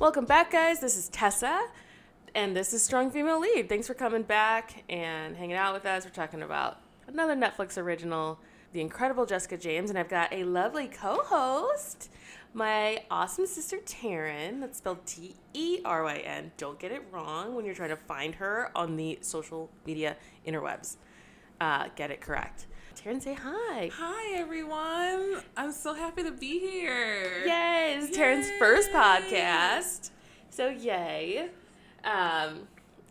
Welcome back, guys. This is Tessa, and this is Strong Female Lead. Thanks for coming back and hanging out with us. We're talking about another Netflix original, The Incredible Jessica James, and I've got a lovely co-host, my awesome sister TERYN. That's spelled T-E-R-Y-N. Don't get it wrong when you're trying to find her on the social media interwebs. Get it correct. TERYN, say hi. Hi, everyone. I'm so happy to be here. Yay. This is TERYN's first podcast. So, yay. And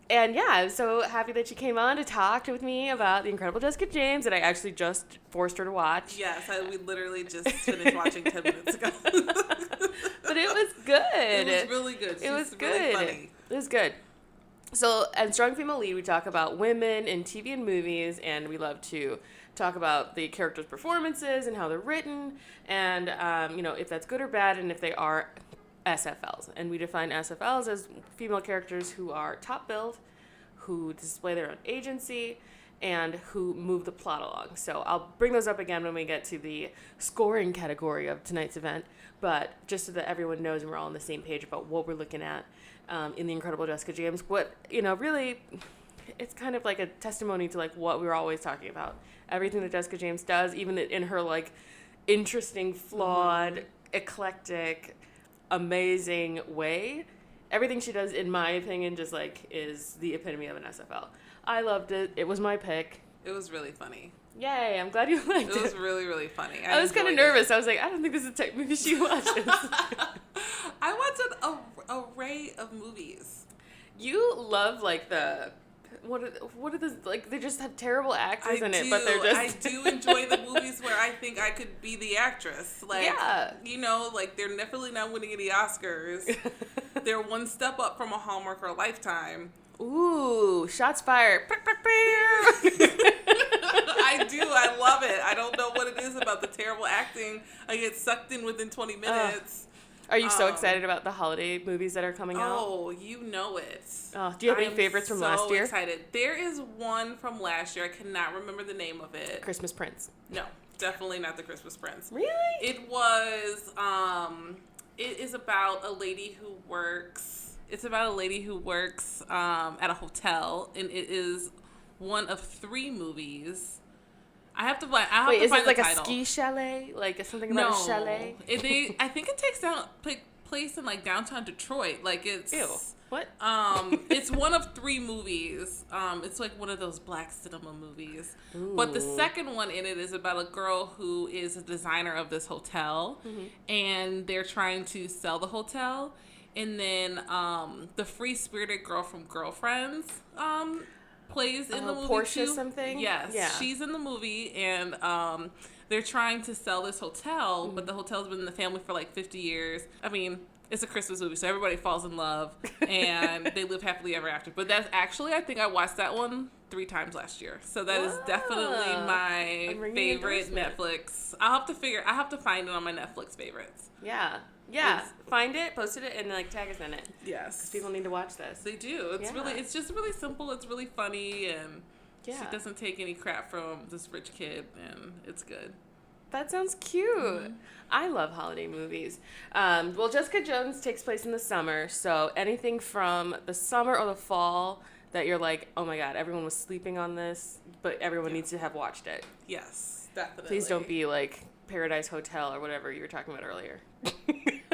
yeah, I'm so happy that you came on to talk with me about The Incredible Jessica James that I actually just forced her to watch. Yes, we literally just finished watching 10 minutes ago. But it was good. It was really good. It was good. Really funny. It was good. So, at Strong Female Lead, we talk about women in TV and movies, and we love to talk about the characters' performances and how they're written, and, if that's good or bad, and if they are SFLs. And we define SFLs as female characters who are top billed, who display their own agency, and who move the plot along. So I'll bring those up again when we get to the scoring category of tonight's event, but just so that everyone knows and we're all on the same page about what we're looking at in The Incredible Jessica James. What, really, it's kind of like a testimony to, like, what we were always talking about. Everything that Jessica James does, even in her, like, interesting, flawed, eclectic, amazing way, everything she does, in my opinion, just, like, is the epitome of an SFL. I loved it. It was my pick. It was really funny. Yay, I'm glad you liked it. It was really, really funny. I was kind of nervous. I was like, I don't think this is a type of movie she watches. I watched an array of movies. You love, like, what are the, like, they just have terrible actors in it, but they're just... I do enjoy the movies where I think I could be the actress. Like, yeah. Like, they're definitely not winning any Oscars. They're one step up from a Hallmark or a Lifetime. Ooh, shots fired. I do. I love it. I don't know what it is about the terrible acting. I get sucked in within 20 minutes. Are you so excited about the holiday movies that are coming out? Oh, you know it. Do you have any favorites from last year? I'm so excited. There is one from last year. I cannot remember the name of it. Christmas Prince. No, definitely not the Christmas Prince. Really? It was, it is about a lady who works, at a hotel, and it is one of 3 movies. I have to find the title. Wait, is it like a ski chalet? Like something about a chalet? I think it takes place in, like, downtown Detroit. Like, it's... Ew. What? It's one of 3 movies. It's like one of those black cinema movies. Ooh. But the second one in it is about a girl who is a designer of this hotel, and they're trying to sell the hotel. And then the free-spirited girl from Girlfriends plays in the movie Portia too. Something? Yes, yeah. She's in the movie, and they're trying to sell this hotel, but the hotel's been in the family for like 50 years. I mean, it's a Christmas movie, so everybody falls in love, and they live happily ever after. But that's actually, I think I watched that one 3 times last year. So that is definitely my favorite Netflix. I'll have to find it on my Netflix favorites. Yeah. Yeah. Find it, post it, and, like, tag us in it. Yes. Because people need to watch this. They do. It's just really simple. It's really funny, and she doesn't take any crap from this rich kid, and it's good. That sounds cute. Mm-hmm. I love holiday movies. Well, Jessica Jones takes place in the summer, so anything from the summer or the fall that you're like, oh my God, everyone was sleeping on this, but everyone needs to have watched it. Yes, definitely. Please don't be like Paradise Hotel or whatever you were talking about earlier.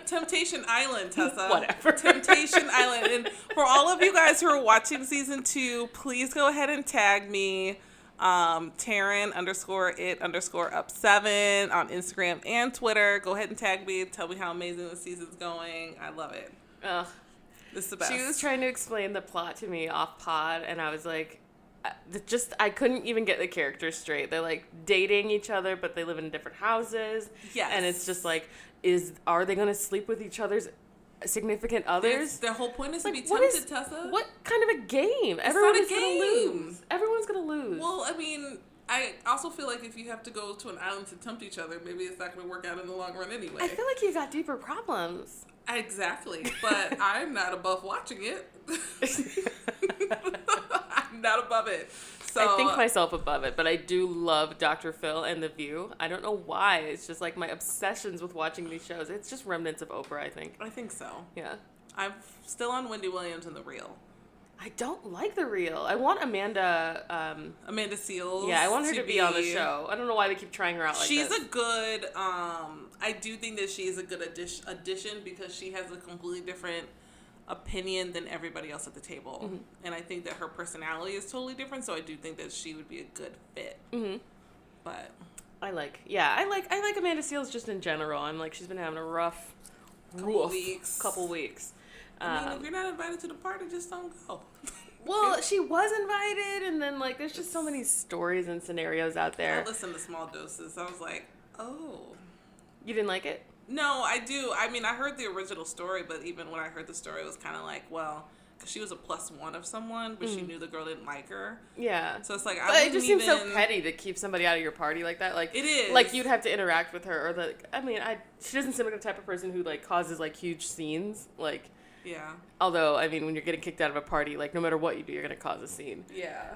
Temptation Island, Tessa. Whatever. Temptation Island. And for all of you guys who are watching season 2, please go ahead and tag me, TERYN_it_up7 on Instagram and Twitter. Go ahead and tag me. Tell me how amazing the season's going. I love it. Ugh. This is the best. She was trying to explain the plot to me off pod, and I was like, I couldn't even get the characters straight. They're like dating each other, but they live in different houses. Yes. And it's just like, are they going to sleep with each other's significant others? Their whole point is like, to be tempted, Tessa. What kind of a game? Everyone's going to lose. Everyone's going to lose. Well, I mean, I also feel like if you have to go to an island to tempt each other, maybe it's not going to work out in the long run anyway. I feel like you got deeper problems. Exactly. But I'm not above watching it. I'm not above it. So I think myself above it, but I do love Dr. Phil and The View. I don't know why. It's just like my obsessions with watching these shows. It's just remnants of Oprah, I think. I think so. Yeah. I'm still on Wendy Williams in The Real. I don't like The Real. I want Amanda Seales. Yeah, I want her to be on the show. I don't know why they keep trying her out like she's this. She's a good, I do think that she is a good addition because she has a completely different opinion than everybody else at the table. Mm-hmm. And I think that her personality is totally different, so I do think that she would be a good fit. Mm-hmm. But I like Amanda Seales just in general. I'm like, she's been having a rough couple weeks. I mean, if you're not invited to the party, just don't go. Well, she was invited, and then, like, there's just so many stories and scenarios out there. I listened to Small Doses. I was like, oh. You didn't like it? No, I do. I mean, I heard the original story, but even when I heard the story, it was kind of like, well, because she was a +1 of someone, but she knew the girl didn't like her. Yeah. So it's like, but it just seems so petty to keep somebody out of your party like that. Like, it is. Like, you'd have to interact with her, or she doesn't seem like the type of person who, like, causes, like, huge scenes. Like, yeah. Although, I mean, when you're getting kicked out of a party, like, no matter what you do, you're going to cause a scene. Yeah.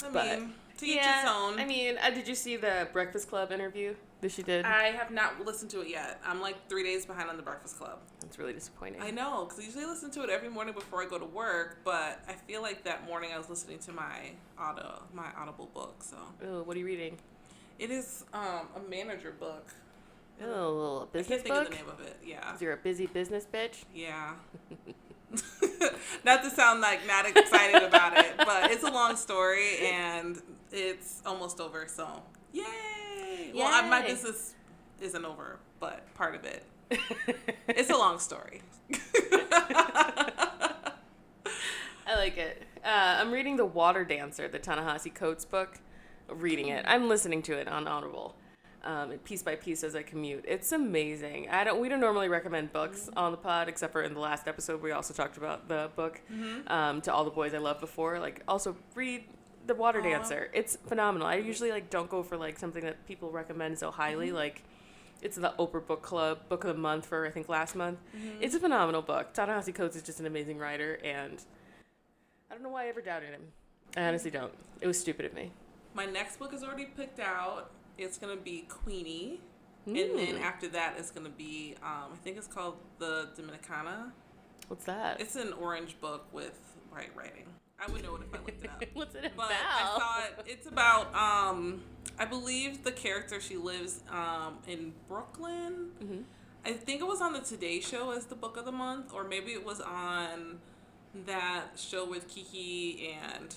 To each his own. I mean, did you see the Breakfast Club interview that she did? I have not listened to it yet. I'm like 3 days behind on the Breakfast Club. That's really disappointing. I know, because I usually listen to it every morning before I go to work, but I feel like that morning I was listening to my Audible book. So. Oh, what are you reading? It is a manager book. Oh, a little business book? I can't think of the name of it, yeah. You're a busy business bitch? Yeah. Not to sound like not excited about it, but it's a long story and it's almost over, so yay! Well, my business isn't over, but part of it. It's a long story. I like it. I'm reading The Water Dancer, the Ta-Nehisi Coates book. Reading it. I'm listening to it on Audible. Piece by piece as I commute. It's amazing. We don't normally recommend books on the pod, except for in the last episode we also talked about the book To All the Boys I Loved Before. Like, also read The Water Dancer. It's phenomenal. I usually don't go for something that people recommend so highly. Like, it's the Oprah Book Club Book of the Month for I think last month. It's a phenomenal book. Ta-Nehisi Coates is just an amazing writer, and I don't know why I ever doubted him. I honestly don't. It was stupid of me. My next book is already picked out. It's going to be Queenie. And then after that, it's going to be, I think it's called The Dominicana. What's that? It's an orange book with white writing. I would know it if I looked it up. What's it but about? I thought it's about, I believe the character, she lives in Brooklyn. Mm-hmm. I think it was on the Today Show as the book of the month, or maybe it was on that show with Kiki and...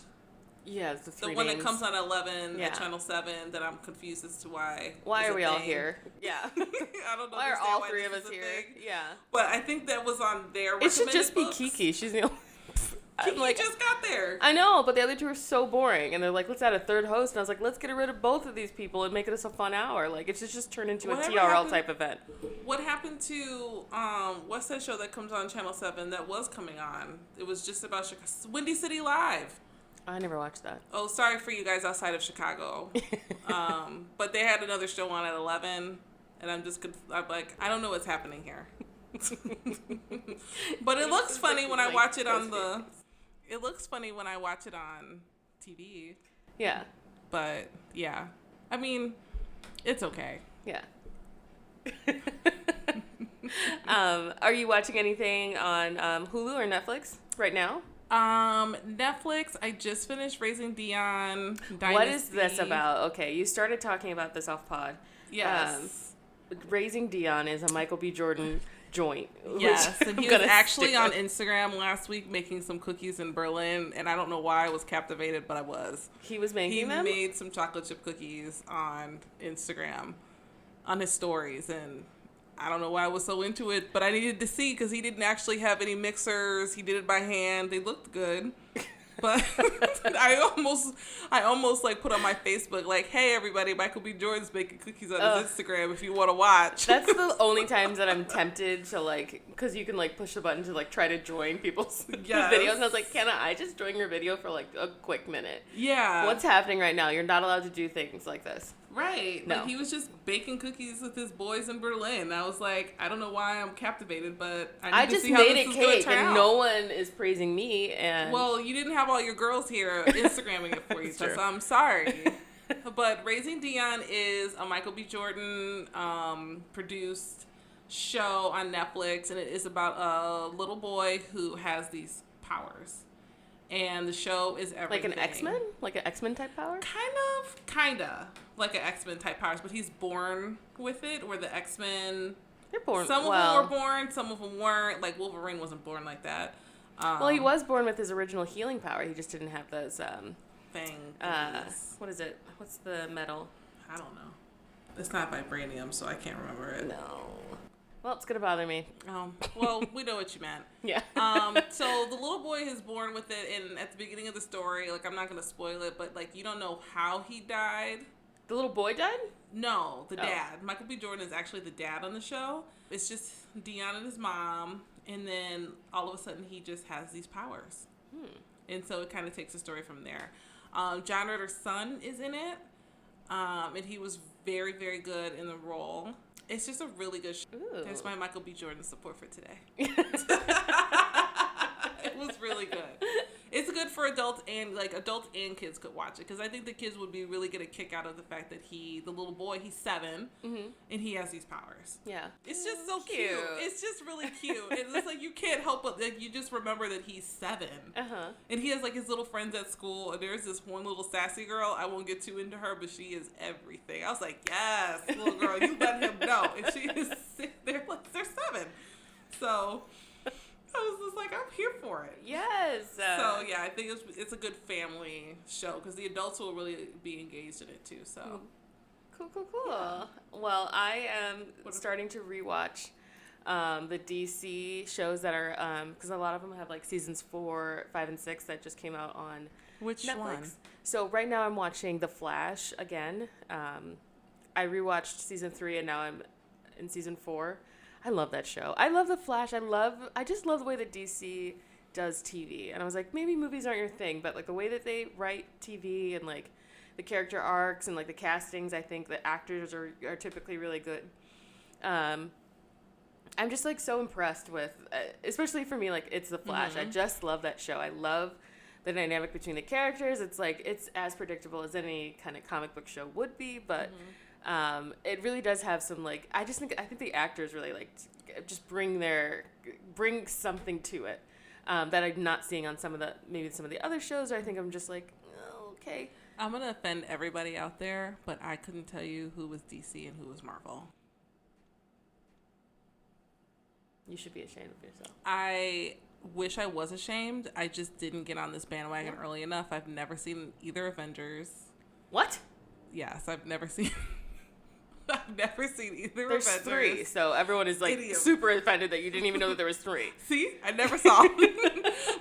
Yeah, it's the one that comes on 11 at Channel 7 that I'm confused as to why. Why are we all here? Yeah. I don't know. Why are all three of us here? Yeah. But I think that was on their It should just books. be Kiki. She's the only... Kiki just got there. I know, but the other two are so boring. And they're like, let's add a third host. And I was like, let's get rid of both of these people and make it a fun hour. Like, it's just turned into a TRL type event. What happened to, what's that show that comes on Channel 7 that was coming on? It was just about Chicago. Windy City Live. I never watched that. Oh, sorry for you guys outside of Chicago. But they had another show on at 11, and I'm like, I don't know what's happening here. But it looks funny when I watch it on the... It looks funny when I watch it on TV. Yeah. But, yeah. I mean, it's okay. Yeah. Are you watching anything on Hulu or Netflix right now? Netflix, I just finished Raising Dion Dynasty. What is this about? Okay, you started talking about this off pod. Yes. Raising Dion is a Michael B. Jordan joint. Yes, and he was actually on Instagram last week making some cookies in Berlin, and I don't know why I was captivated, but I was. He was making them? He made some chocolate chip cookies on Instagram, on his stories, and... I don't know why I was so into it, but I needed to see because he didn't actually have any mixers. He did it by hand. They looked good. But I almost put on my Facebook like, hey, everybody, Michael B. Jordan's making cookies on his Instagram if you want to watch. That's the only times that I'm tempted to because you can push the button to try to join people's videos. And I was like, can I just join your video for a quick minute? Yeah. What's happening right now? You're not allowed to do things like this. Right. No. He was just baking cookies with his boys in Berlin. I was like, I don't know why I'm captivated, but I need to see how this is going to turn out. I just made a cake, and no one is praising me. And well, you didn't have all your girls here Instagramming it for you, so I'm sorry. But Raising Dion is a Michael B. Jordan produced show on Netflix, and it is about a little boy who has these powers. And the show is everything. Like an X-Men? Like an X-Men type power? Kinda. Like an X-Men type powers, but he's born with it, where the X-Men... They're born. Some of them were born, some of them weren't. Like, Wolverine wasn't born like that. Well, he was born with his original healing power. He just didn't have those... things. What is it? What's the metal? I don't know. It's not vibranium, so I can't remember it. No. Well, it's going to bother me. Well, we know what you meant. Yeah. So the little boy is born with it, and at the beginning of the story, like, I'm not going to spoil it, but, like, you don't know how he died. The little boy died? No, the dad. Michael B. Jordan is actually the dad on the show. It's just Dion and his mom, and then all of a sudden he just has these powers. And so it kind of takes the story from there. John Ritter's son is in it, and he was very, very good in the role. It's just a really good show. Ooh. There's my Michael B. Jordan support for today. It was really good. It's good for adults and kids could watch it, because I think the kids would be really get a kick out of the fact that the little boy, he's 7, and he has these powers. Yeah. It's just so cute. It's just really cute. It's like you can't help but, like, you just remember that he's 7. And he has, like, his little friends at school, and there's this one little sassy girl. I won't get too into her, but she is everything. I was like, yes, little girl, you let him know. And she is, they're 7. So... I was just like, I'm here for it. Yes. So, yeah, I think it's a good family show, because the adults will really be engaged in it, too, so. Cool. Yeah. Well, I am starting to rewatch the DC shows that are, because a lot of them have, like, seasons 4, 5, and 6 that just came out on Which Netflix. one? So, right now I'm watching The Flash again. I rewatched season 3, and now I'm in season 4. I love that show. I love The Flash. I just love the way that DC does TV. And I was like, maybe movies aren't your thing, but, like, the way that they write TV and, like, the character arcs and, like, the castings, I think the actors are typically really good. I'm just, like, so impressed with, especially for me, like, it's The Flash. I just love that show. I love the dynamic between the characters. It's, like, it's as predictable as any kind of comic book show would be, but... it really does have some, like, I think the actors really, like, just bring something to it that I'm not seeing on some of the other shows, or I think I'm just like, oh, okay. I'm going to offend everybody out there, but I couldn't tell you who was DC and who was Marvel. You should be ashamed of yourself. I wish I was ashamed. I just didn't get on this bandwagon early enough. I've never seen either Avengers. What? Yes, I've never seen... I've never seen either There's Avengers. 3, so everyone is, like, super offended that you didn't even know that there was 3. See? I never saw them.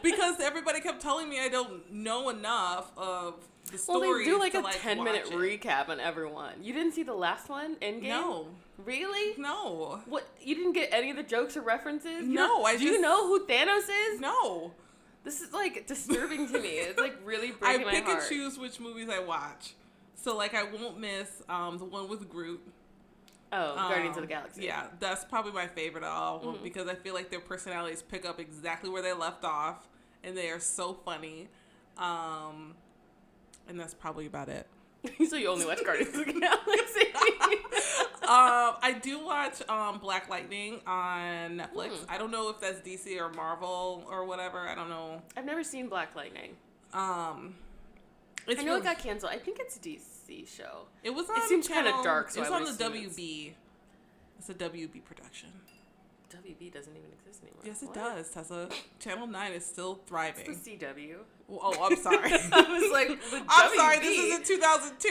Because everybody kept telling me I don't know enough of the stories. Well, they do, like, to, a 10-minute recap on everyone. You didn't see the last one, Endgame? No. Really? No. What? You didn't get any of the jokes or references? No, Do you know who Thanos is? No. This is, like, disturbing to me. It's, like, really breaking my heart. I pick and choose which movies I watch. So, like, I won't miss the one with Groot. Oh, Guardians of the Galaxy. Yeah, that's probably my favorite of all because I feel like their personalities pick up exactly where they left off, and they are so funny. And that's probably about it. So you only watch Guardians of the Galaxy? I do watch Black Lightning on Netflix. I don't know if that's DC or Marvel or whatever. I don't know. I've never seen Black Lightning. I know it got canceled. I think it's a DC show. It was on. It seems kind of dark, so it's I on would the assume WB. It's a WB production. WB doesn't even exist anymore. Yes, it does, Tessa. Channel 9 is still thriving. It's the CW. Oh, I'm sorry. I was like, I'm sorry, this is in 2002.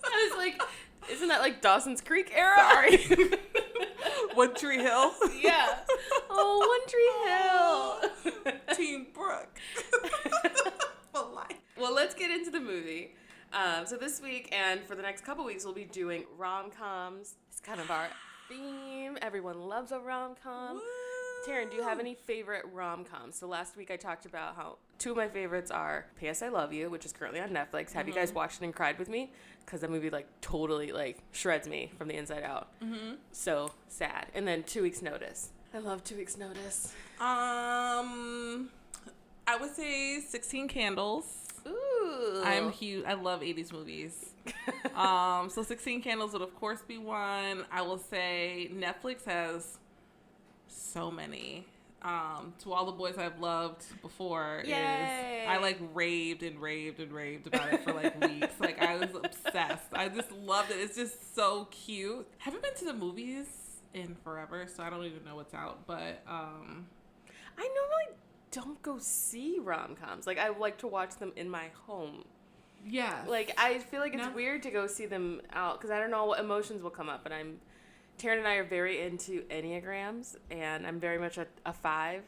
I was like, isn't that like Dawson's Creek era? Sorry. One Tree Hill? Yeah. Oh, One Tree Hill. Team Brooke. For life. Well, let's get into the movie. So this week and for the next couple weeks, we'll be doing rom-coms. It's kind of our theme. Everyone loves a rom-com. Woo. TERYN, do you have any favorite rom-coms? So last week I talked about how 2 of my favorites are P.S. I Love You, which is currently on Netflix. Have you guys watched it and cried with me? Because that movie, like, totally, like, shreds me from the inside out. So sad. And then 2 Weeks Notice. I love 2 Weeks Notice. I would say 16 Candles. Ooh. I'm huge. I love 80s movies. So 16 Candles would, of course, be one. I will say Netflix has so many. To All the Boys I've Loved before Yay. is I like raved about it for like weeks. Like I was obsessed. I just loved it. It's just so cute. Haven't been to the movies in forever, so I don't even know what's out. But I normally don't go see rom-coms. Like I like to watch them in my home. yeah, Like I feel like it's weird to go see them out because I don't know what emotions will come up. And TERYN and I are very into enneagrams, and I'm very much a 5.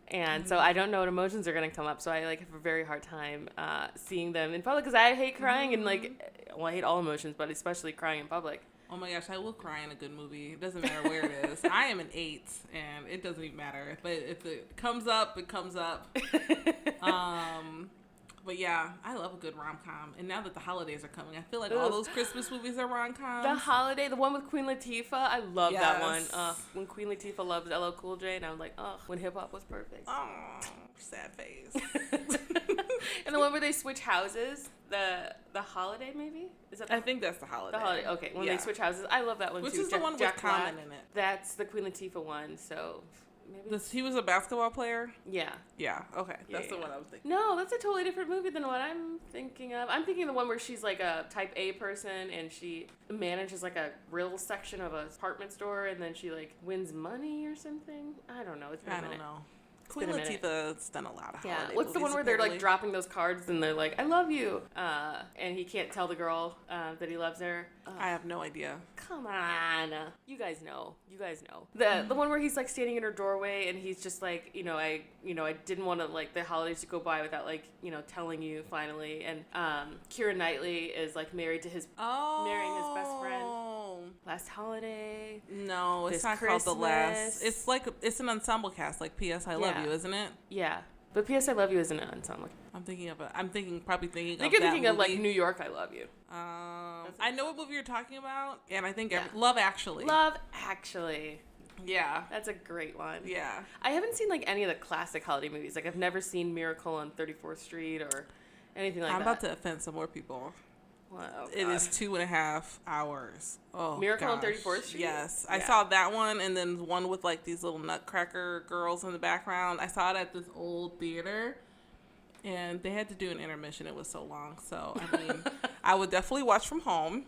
And so I don't know what emotions are going to come up. So I like have a very hard time seeing them in public because I hate crying and like, well, I hate all emotions, but especially crying in public. oh my gosh, I will cry in a good movie. It doesn't matter where it is. I am an 8, and it doesn't even matter. But if it comes up, it comes up. But yeah, I love a good rom-com. And now that the holidays are coming, I feel like all those Christmas movies are rom-coms. The Holiday, the one with Queen Latifah, I love that one. Yes. When Queen Latifah loves LL Cool J, and I was like, when hip-hop was perfect. Oh, sad face. And the one where they switch houses, the Holiday maybe? Is that I think that's the Holiday. The Holiday, okay. When they switch houses, I love that one Which too. is the one with Jack Common Black. in it. That's the Queen Latifah one, so maybe. He was a basketball player? Yeah. Yeah, okay. That's Yeah, the yeah. one I was thinking. No, that's a totally different movie than what I'm thinking of. I'm thinking the one where she's like a type A person and she manages like a grill section of a department store and then she like wins money or something. I don't know. It's been a minute. I don't know. It's Queen been a minute. Latifah's done a lot of Yeah. holiday What's the movies, one where they're like apparently. dropping those cards and they're like, I love you. And he can't tell the girl that he loves her. I have no idea. Come on. You guys know. The one where he's like standing in her doorway and he's just like, I didn't want to like the holidays to go by without like, telling you finally. And Keira Knightley is like married to marrying his best friend. Last holiday. No, it's This not called The Last. Christmas. It's an ensemble cast, like P.S. I Love Yeah. You, isn't it? Yeah. But P.S. I Love You isn't an ensemble. I'm thinking I of think that you're thinking movie. of like New York I Love You. I know what movie you're talking about, and I think Love Actually. Love Actually. Yeah. That's a great one. Yeah. I haven't seen like any of the classic holiday movies. Like I've never seen Miracle on 34th Street or anything like that. I'm about to offend some more people. Wow. It is 2.5 hours. Oh, Miracle on gosh. 34th Street? Yes. I Yeah. saw that one, and then one with like these little nutcracker girls in the background. I saw it at this old theater, and they had to do an intermission. It was so long. So, I mean, I would definitely watch from home.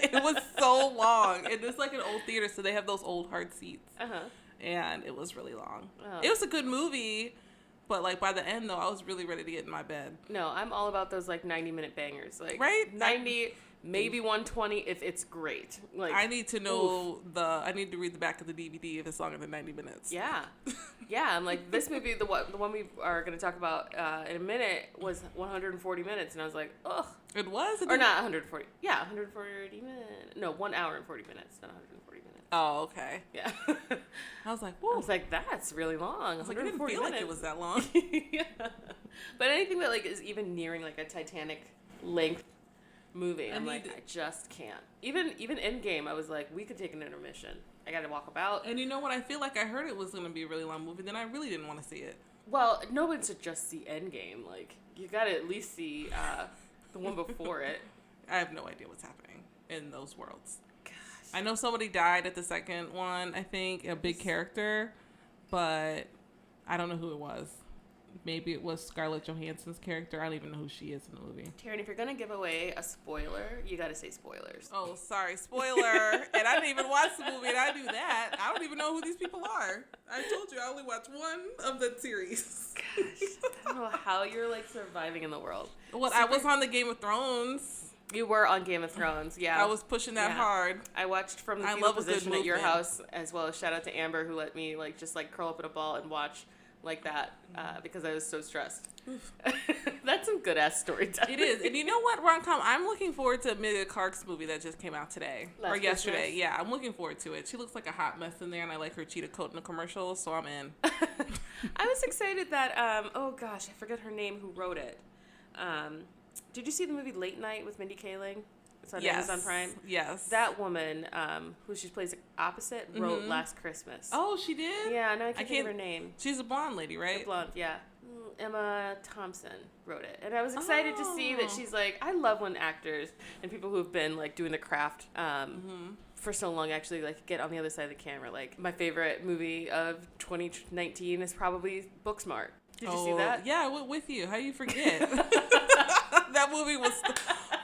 It was so long. And it's like an old theater, so they have those old hard seats. Uh-huh. And it was really long. Oh. It was a good movie, but like by the end, though, I was really ready to get in my bed. No, I'm all about those like 90-minute bangers. Like Right? 90, maybe 120 if it's great. Like I need to know I need to read the back of the DVD if it's longer than 90 minutes. Yeah. Yeah, I'm like, this movie, the one we are going to talk about in a minute was 140 minutes. And I was like, ugh. It was? Or not 140. Yeah, 140 minutes. No, 1 hour and 40 minutes, not 140 minutes. Oh, okay. Yeah. I was like, I whoa. was like, that's really long. I was like, I didn't 140 feel like minutes. it was that long. Yeah. But anything that like is even nearing like a Titanic length movie, I'm like, I just can't. Even Endgame, I was like, we could take an intermission. I got to walk about. And you know what? I feel like I heard it was going to be a really long movie. Then I really didn't want to see it. Well, no one should just see Endgame. Like, you got to at least see the one before it. I have no idea what's happening in those worlds. Gosh. I know somebody died at the second one, I think, a big character, but I don't know who it was. Maybe it was Scarlett Johansson's character. I don't even know who she is in the movie. TERYN, if you're going to give away a spoiler, you got to say spoilers. Oh, sorry. Spoiler. And I didn't even watch the movie, and I knew that. I don't even know who these people are. I told you I only watched one of the series. Gosh. I don't know how you're, like, surviving in the world. Well, I was on the Game of Thrones. You were on Game of Thrones, yeah. I was pushing that hard. I watched from the I fetal love a good position at your movement. house, as well as shout out to Amber, who let me, like, just, like, curl up in a ball and watch like that because I was so stressed. That's some good-ass storytelling. It is. And you know what, rom-com? I'm looking forward to Amelia Clark's movie that just came out today. Last or yesterday. Christmas? Yeah, I'm looking forward to it. She looks like a hot mess in there, and I like her cheetah coat in the commercial, so I'm in. I was excited that, oh gosh, I forget her name who wrote it. Did you see the movie Late Night with Mindy Kaling? It's on Amazon Prime. Yes. That woman, who she plays opposite, wrote Last Christmas. Oh, she did? Yeah, no, I can't think of her name. She's a blonde lady, right? The blonde, yeah. Emma Thompson wrote it, and I was excited to see that she's like, I love when actors and people who have been like doing the craft for so long actually like get on the other side of the camera. Like my favorite movie of 2019 is probably Booksmart. Did you see that? Yeah, I went with you. How you forget? That movie was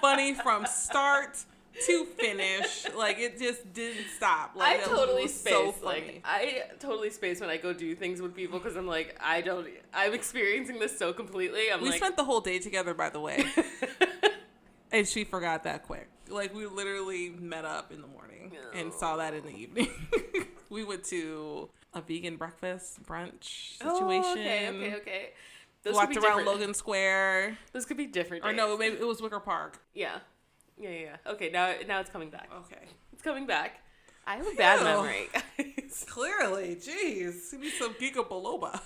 funny from start to finish. Like it just didn't stop. Like, I totally space. So funny. Like I totally space when I go do things with people because I'm like I'm experiencing this so completely. We spent the whole day together, by the way, and she forgot that quick. Like we literally met up in the morning and saw that in the evening. We went to a vegan breakfast brunch situation. Oh, okay. Those walked around Logan Square. Those could be different days. Or no, maybe it was Wicker Park. Yeah. Okay, now it's coming back. Okay. It's coming back. I have a bad memory, guys. Clearly. Jeez. You need some Giga Biloba.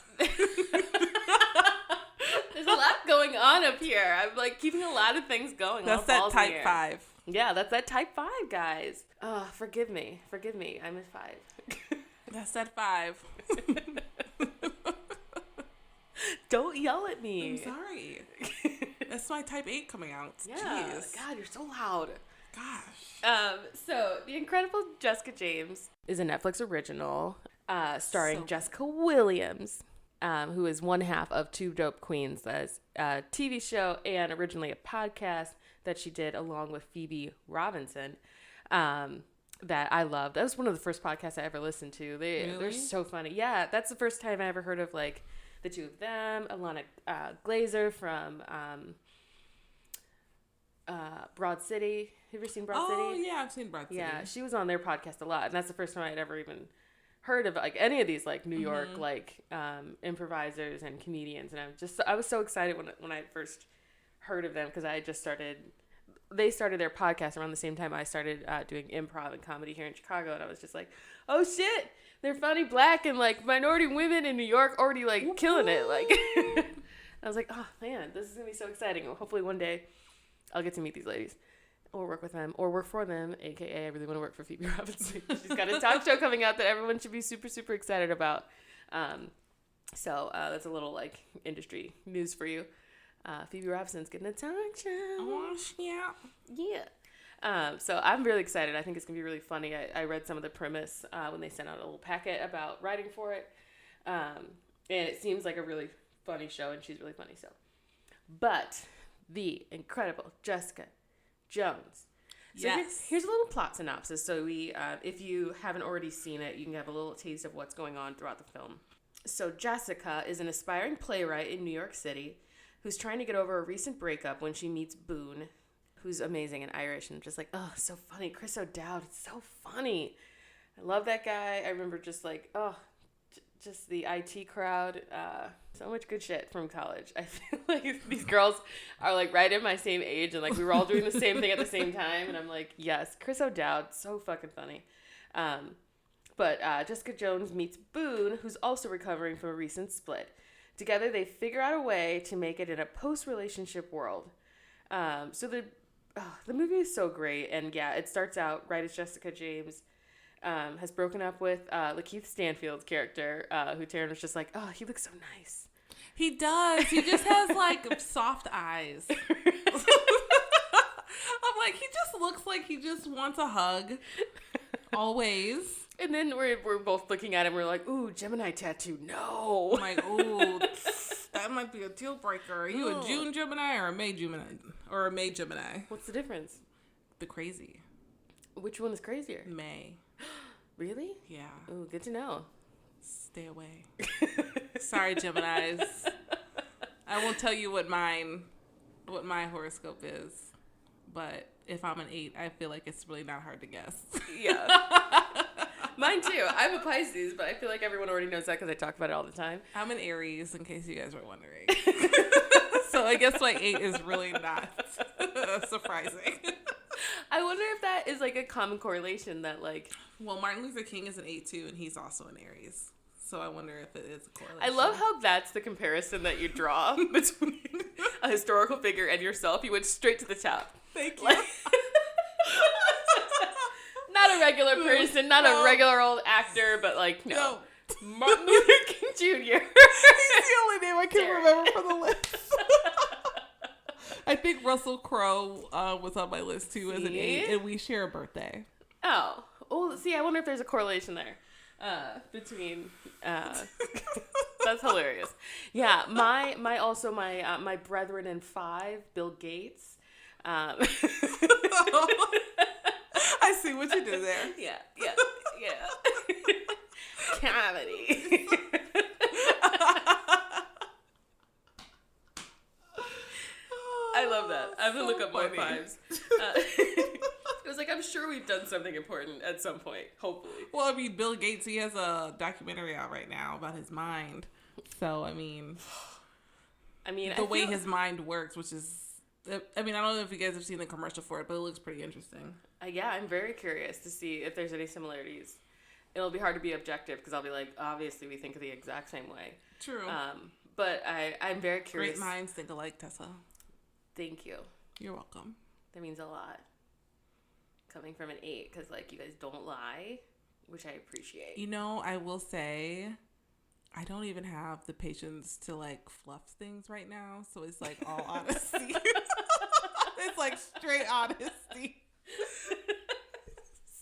There's a lot going on up here. I'm like keeping a lot of things going. That's that type 5. Yeah, that's that type 5, guys. Oh, forgive me. I'm a 5. That's that 5. Don't yell at me. I'm sorry. That's my type 8 coming out. Yeah. Jeez. God, you're so loud. Gosh. So The Incredible Jessica James is a Netflix original, starring Jessica Williams, who is one half of Two Dope Queens. That's a TV show and originally a podcast that she did along with Phoebe Robinson. That I loved. That was one of the first podcasts I ever listened to. They're so funny. Yeah, that's the first time I ever heard of like the two of them. Alana Glazer from Broad City. Have you ever seen Broad City? Oh yeah, I've seen Broad City. Yeah, she was on their podcast a lot, and that's the first time I'd ever even heard of like any of these like New York like improvisers and comedians. And I was so excited when I first heard of them because I had just started. They started their podcast around the same time I started doing improv and comedy here in Chicago, and I was just like, oh shit, they're funny black and like minority women in New York already like killing it. Like I was like, oh man, this is gonna be so exciting. Hopefully one day I'll get to meet these ladies or work with them or work for them, aka I really want to work for Phoebe Robinson. She's got a talk show coming out that everyone should be super, super excited about. So that's a little like industry news for you. Phoebe Robinson's getting a talk show. Oh, yeah. Yeah. So I'm really excited. I think it's going to be really funny. I read some of the premise when they sent out a little packet about writing for it. And it seems like a really funny show, and she's really funny. So, but The Incredible Jessica Jones. So yes. Here's a little plot synopsis. So if you haven't already seen it, you can have a little taste of what's going on throughout the film. So Jessica is an aspiring playwright in New York City who's trying to get over a recent breakup when she meets Boone, who's amazing and Irish, and just like, oh, so funny. Chris O'Dowd, it's so funny. I love that guy. I remember just like, just the IT crowd. So much good shit from college. I feel like these girls are like right at my same age, and like we were all doing the same thing at the same time, and I'm like, yes, Chris O'Dowd, so fucking funny. But Jessica Jones meets Boone, who's also recovering from a recent split. Together, they figure out a way to make it in a post-relationship world. So the movie is so great. And yeah, it starts out right as Jessica James has broken up with Lakeith Stanfield's character, who TERYN was just like, oh, he looks so nice. He does. He just has like soft eyes. I'm like, he just looks like he just wants a hug. Always. And then we're both looking at him. We're like, ooh, Gemini tattoo. No. I'm like, ooh, that might be a deal breaker. Are you a June Gemini or a May Gemini? Or a May Gemini? What's the difference? The crazy. Which one is crazier? May. Really? Yeah. Ooh, good to know. Stay away. Sorry, Geminis. I won't tell you what my horoscope is. But if I'm an 8, I feel like it's really not hard to guess. Yeah. Mine too. I'm a Pisces, but I feel like everyone already knows that because I talk about it all the time. I'm an Aries, in case you guys were wondering. So I guess my 8 is really not surprising. I wonder if that is like a common correlation that like... Well, Martin Luther King is an 8 too, and he's also an Aries. So I wonder if it is a correlation. I love how that's the comparison that you draw between a historical figure and yourself. You went straight to the top. Thank you. Like, not a regular person, not a regular old actor, but like, no. Martin Luther King Jr. He's the only name I can remember for the list. I think Russell Crowe was on my list too as an 8, and we share a birthday. Oh, see, I wonder if there's a correlation there between. That's hilarious. Yeah, my brethren in 5, Bill Gates. I see what you did there. Yeah. Comedy. I love that. I have to look up more 5s. It was like, I'm sure we've done something important at some point, hopefully. Well, I mean, Bill Gates, he has a documentary out right now about his mind. So, I mean, the way his mind works, which is, I mean, I don't know if you guys have seen the commercial for it, but it looks pretty interesting. Yeah, I'm very curious to see if there's any similarities. It'll be hard to be objective because I'll be like, obviously we think of the exact same way. True. But I'm very curious. Great minds think alike, Tessa. Thank you. You're welcome. That means a lot. Coming from an 8, because, like, you guys don't lie, which I appreciate. You know, I will say, I don't even have the patience to, like, fluff things right now, so it's, like, all honesty. It's, like, straight honesty.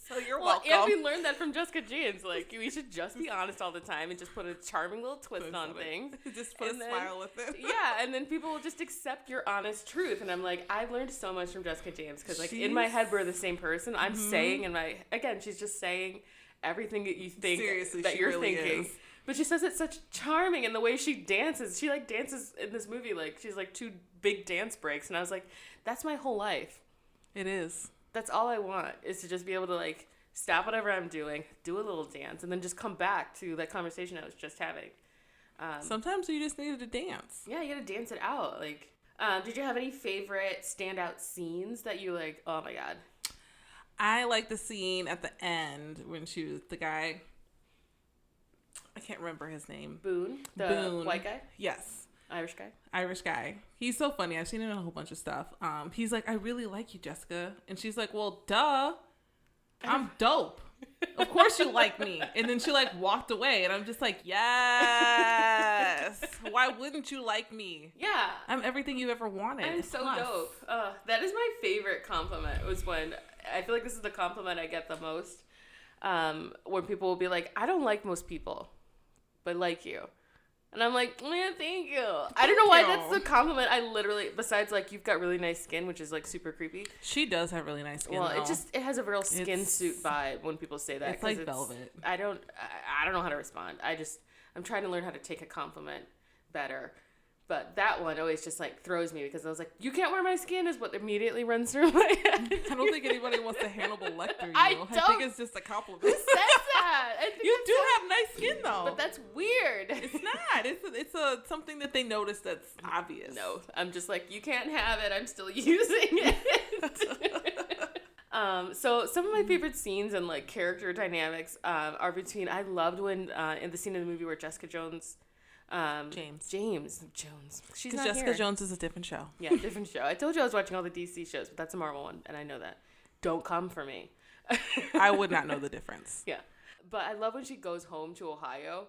So you're welcome. And we learned that from Jessica James. Like, we should just be honest all the time and just put a charming little twist on things. Just put a smile with it. Yeah, and then people will just accept your honest truth. And I'm like, I've learned so much from Jessica James because, like, in my head, we're the same person. I'm saying she's just saying everything that you think that you're really thinking. Is. But she says it's such charming, and the way she dances. She, like, dances in this movie. Like, she's, like, 2 big dance breaks. And I was like, that's my whole life. It is. That's all I want, is to just be able to, like, stop whatever I'm doing, do a little dance, and then just come back to that conversation I was just having. Sometimes you just needed to dance. Yeah, you gotta dance it out. Like, did you have any favorite standout scenes that you, like, oh my God? I like the scene at the end when she was the guy. I can't remember his name. Boone? The white guy? Yes. Irish guy. He's so funny. I've seen him in a whole bunch of stuff. He's like, I really like you, Jessica. And she's like, well, duh. I'm dope. Of course you like me. And then she, like, walked away. And I'm just like, yes. Why wouldn't you like me? Yeah. I'm everything you ever wanted. I'm so dope. That is my favorite compliment, was when, I feel like this is the compliment I get the most. When people will be like, I don't like most people, but like you. And I'm like, man, thank you. I don't know why that's the compliment. I literally, besides, like, you've got really nice skin, which is, like, super creepy. She does have really nice skin, well, though. It has a real skin suit vibe when people say that. It's like velvet. I don't know how to respond. I'm trying to learn how to take a compliment better. But that one always just, like, throws me because I was like, you can't wear my skin is what immediately runs through my head. I don't think anybody wants to Hannibal Lecter you. I think it's just a compliment. Who says that? You do have nice skin, though. But that's weird. It's not. It's something that they notice that's obvious. No, I'm just like, you can't have it. I'm still using it. So some of my favorite scenes and, like, character dynamics are between, I loved when in the scene in the movie where Jessica Jones... James Jones. She's not Jessica here. Jones is a different show. Yeah, different show. I told you I was watching all the DC shows, but that's a Marvel one, and I know that. Don't come for me. I would not know the difference. Yeah. But I love when she goes home to Ohio.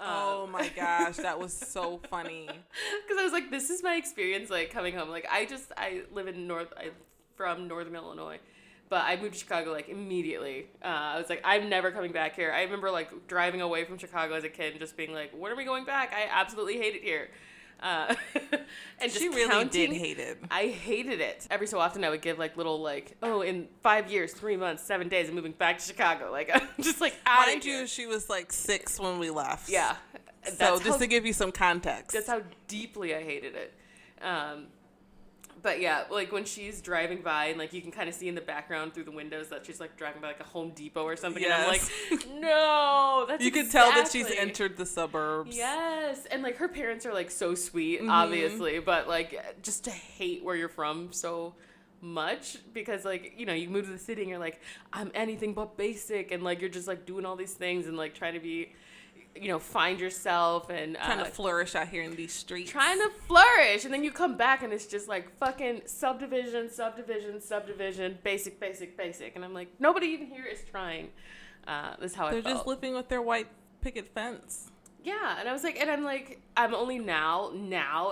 Oh my gosh, that was so funny. Because I was like, this is my experience, like, coming home. Like, I live in from Northern Illinois. But I moved to Chicago, like, immediately. I was like, I'm never coming back here. I remember, like, driving away from Chicago as a kid and just being like, when are we going back? I absolutely hate it here. And just she really did hate it. I hated it. Every so often I would give, like, little, like, in 5 years, 3 months, 7 days, I'm moving back to Chicago. Like, I'm just, like, out Mind you, she was, like, 6 when we left. Yeah. So just to give you some context. That's how deeply I hated it. But yeah, like when she's driving by and, like, you can kind of see in the background through the windows that she's, like, driving by, like, a Home Depot or something. Yes. And I'm like, no, that's you can tell that she's entered the suburbs. Yes. And, like, her parents are, like, so sweet, obviously, but, like, just to hate where you're from so much because, like, you know, you move to the city and you're like, I'm anything but basic, and, like, you're just, like, doing all these things and, like, trying to be, you know, find yourself and trying to flourish out here in these streets. Trying to flourish, and then you come back and it's just like fucking subdivision, basic, and I'm like, nobody even here is trying. That's how I felt. They're just living with their white picket fence. Yeah, and I was like, and I'm like, I'm only now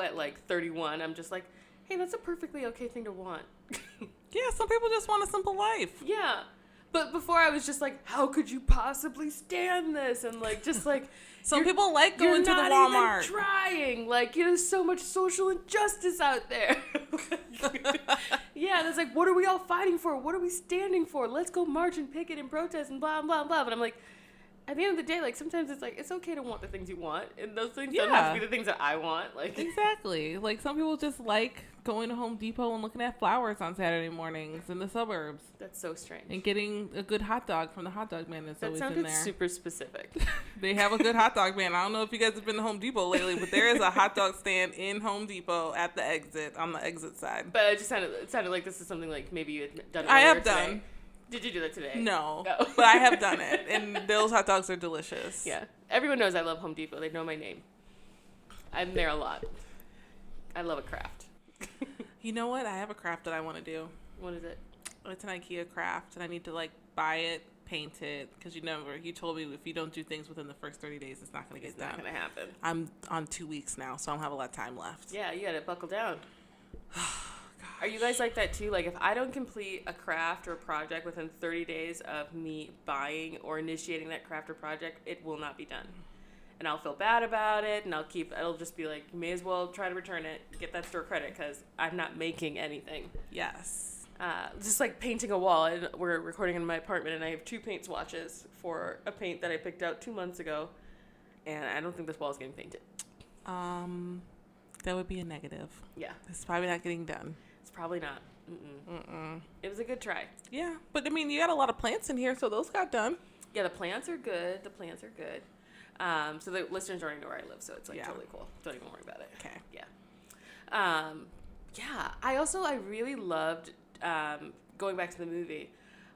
at like 31, I'm just like, hey, that's a perfectly okay thing to want. Yeah, some people just want a simple life. Yeah. But before I was just like, how could you possibly stand this? And like, just like, some people like going to the Walmart. You're not even trying. Like, there's so much social injustice out there. Yeah, that's like, what are we all fighting for? What are we standing for? Let's go march and picket and protest and blah, blah, blah. But I'm like, at the end of the day, like, sometimes it's like, it's okay to want the things you want. And those things don't have to be the things that I want. Like, exactly. Like, some people just like going to Home Depot and looking at flowers on Saturday mornings in the suburbs. That's so strange. And getting a good hot dog from the hot dog man that's always in there. That sounded super specific. They have a good hot dog man. I don't know if you guys have been to Home Depot lately, but there is a hot dog stand in Home Depot at the exit, on the exit side. But it sounded like this is something like maybe you had done. I have done. Today. Did you do that today? No. But I have done it, and those hot dogs are delicious. Yeah. Everyone knows I love Home Depot. They know my name. I'm there a lot. I love a craft. You know what? I have a craft that I want to do. What is it? It's an IKEA craft, and I need to, like, buy it, paint it, because you told me if you don't do things within the first 30 days, it's not going to get done. It's not going to happen. I'm on 2 weeks now, so I don't have a lot of time left. Yeah, you got to buckle down. Are you guys like that too? Like, if I don't complete a craft or a project within 30 days of me buying or initiating that craft or project, it will not be done. And I'll feel bad about it, and it'll just be like, you may as well try to return it, get that store credit, because I'm not making anything. Yes. Just like painting a wall. And we're recording in my apartment, and I have 2 paint swatches for a paint that I picked out 2 months ago, and I don't think this wall is getting painted. That would be a negative. Yeah. It's probably not getting done. It's probably not. It was a good try. Yeah, but I mean, you got a lot of plants in here, so those got done. Yeah, the plants are good. So the listeners already know where I live, so it's like totally cool. Don't even worry about it. Okay. Yeah. Yeah. I really loved going back to the movie.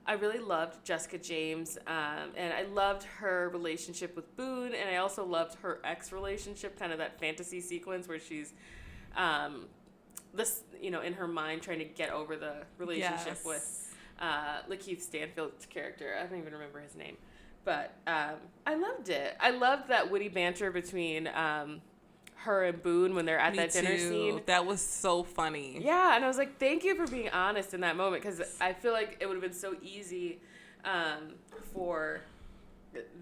I really loved Jessica James, and I loved her relationship with Boone, and I also loved her ex relationship, kind of that fantasy sequence where she's, in her mind trying to get over the relationship with Lakeith Stanfield's character. I don't even remember his name, but I loved it. I loved that witty banter between her and Boone when they're at that dinner scene. That was so funny. Yeah, and I was like, thank you for being honest in that moment, because I feel like it would have been so easy for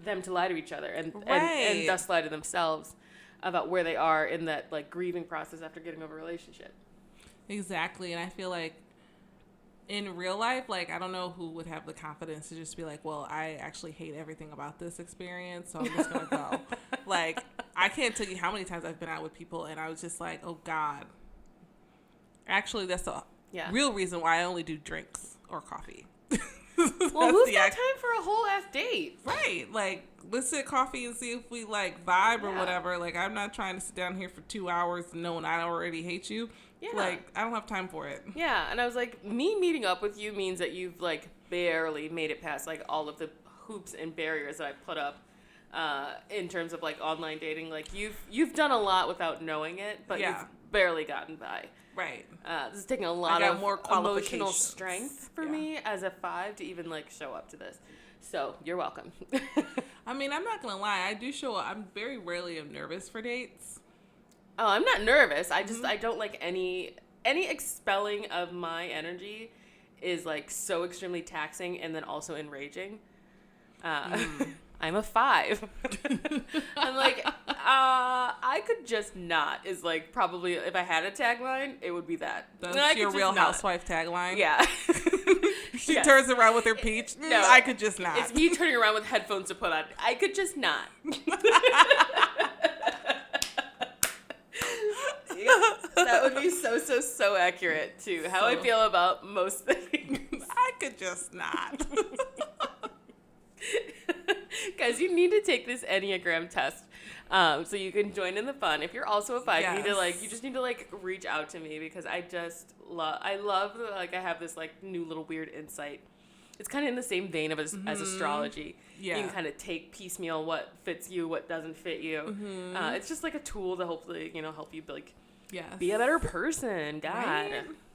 them to lie to each other and thus lie to themselves about where they are in that like grieving process after getting over a relationship. Exactly, and I feel like in real life, like, I don't know who would have the confidence to just be like, well, I actually hate everything about this experience, so I'm just going to go. Like, I can't tell you how many times I've been out with people, and I was just like, oh, God. Actually, that's the real reason why I only do drinks or coffee. Well, who's got time for a whole ass date? Right. Like, let's sit coffee and see if we, like, vibe or whatever. Like, I'm not trying to sit down here for 2 hours knowing I already hate you. Yeah. Like, I don't have time for it. Yeah, and I was like, me meeting up with you means that you've, like, barely made it past, like, all of the hoops and barriers that I put up in terms of, like, online dating. Like, you've done a lot without knowing it, but you've barely gotten by. Right. This is taking a lot of more emotional strength for me as a 5 to even, like, show up to this. So, you're welcome. I mean, I'm not going to lie. I do show up. I'm very rarely nervous for dates. Oh, I'm not nervous. I just, I don't like any expelling of my energy is, like, so extremely taxing and then also enraging. I'm a 5. I'm like, I could just not is, like, probably, if I had a tagline, it would be that. That's your Real Housewife tagline? Yeah. She turns around with her peach. No, I could just not. It's me turning around with headphones to put on. I could just not. That would be so accurate to how I feel about most things. I could just not. Guys, you need to take this enneagram test so you can join in the fun. If you're also a 5, you just need to like reach out to me, because I love that, like, I have this like new little weird insight. It's kind of in the same vein of as astrology. Yeah. You can kind of take piecemeal what fits you, what doesn't fit you. It's just like a tool to hopefully, help you like be a better person. God,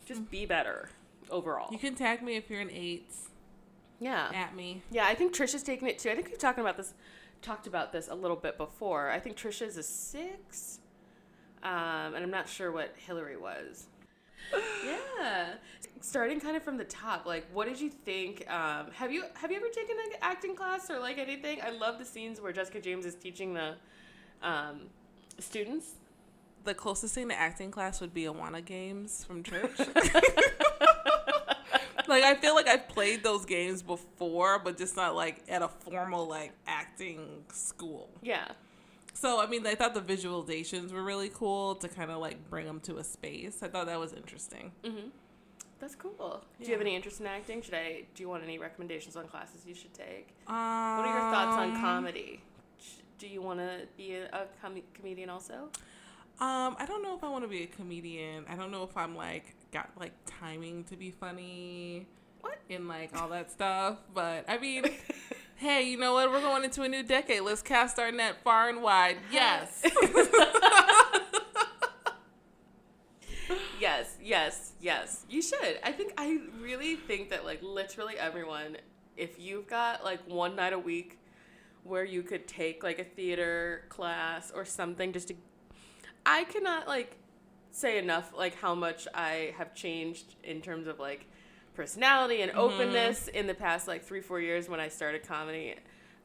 just be better overall. You can tag me if you're an 8. Yeah. at me. Yeah, I think Trisha's taking it too. I think we've talked about this a little bit before. I think Trisha's a 6. And I'm not sure what Hillary was. Yeah. Starting kind of from the top, like, what did you think? Have you ever taken an acting class or like anything? I love the scenes where Jessica James is teaching the students. The closest thing to acting class would be Awana games from church. Like, I feel like I've played those games before, but just not like at a formal like acting school. Yeah. So, I mean, I thought the visualizations were really cool to kind of like bring them to a space. I thought that was interesting. Mm-hmm. That's cool. Yeah. Do you have any interest in acting? Do you want any recommendations on classes you should take? What are your thoughts on comedy? Do you want to be a comedian also? I don't know if I want to be a comedian. I don't know if I'm like got like timing to be funny. What? And like all that stuff. But I mean, hey, you know what? We're going into a new decade. Let's cast our net far and wide. Yes. Yes. You should. I really think that like literally everyone, if you've got like one night a week where you could take like a theater class or something I cannot like say enough like how much I have changed in terms of like personality and openness in the past like 3-4 years when I started comedy.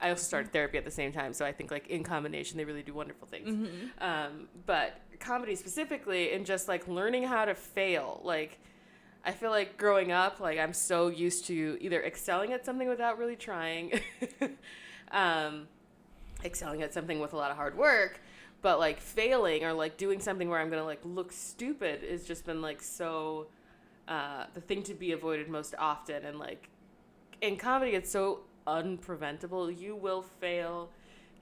I also started therapy at the same time, so I think like in combination they really do wonderful things. But comedy specifically, and just like learning how to fail, like I feel like growing up, like I'm so used to either excelling at something without really trying, excelling at something with a lot of hard work, but like failing or like doing something where I'm gonna like look stupid has just been like so the thing to be avoided most often. And like in comedy, it's so unpreventable. You will fail.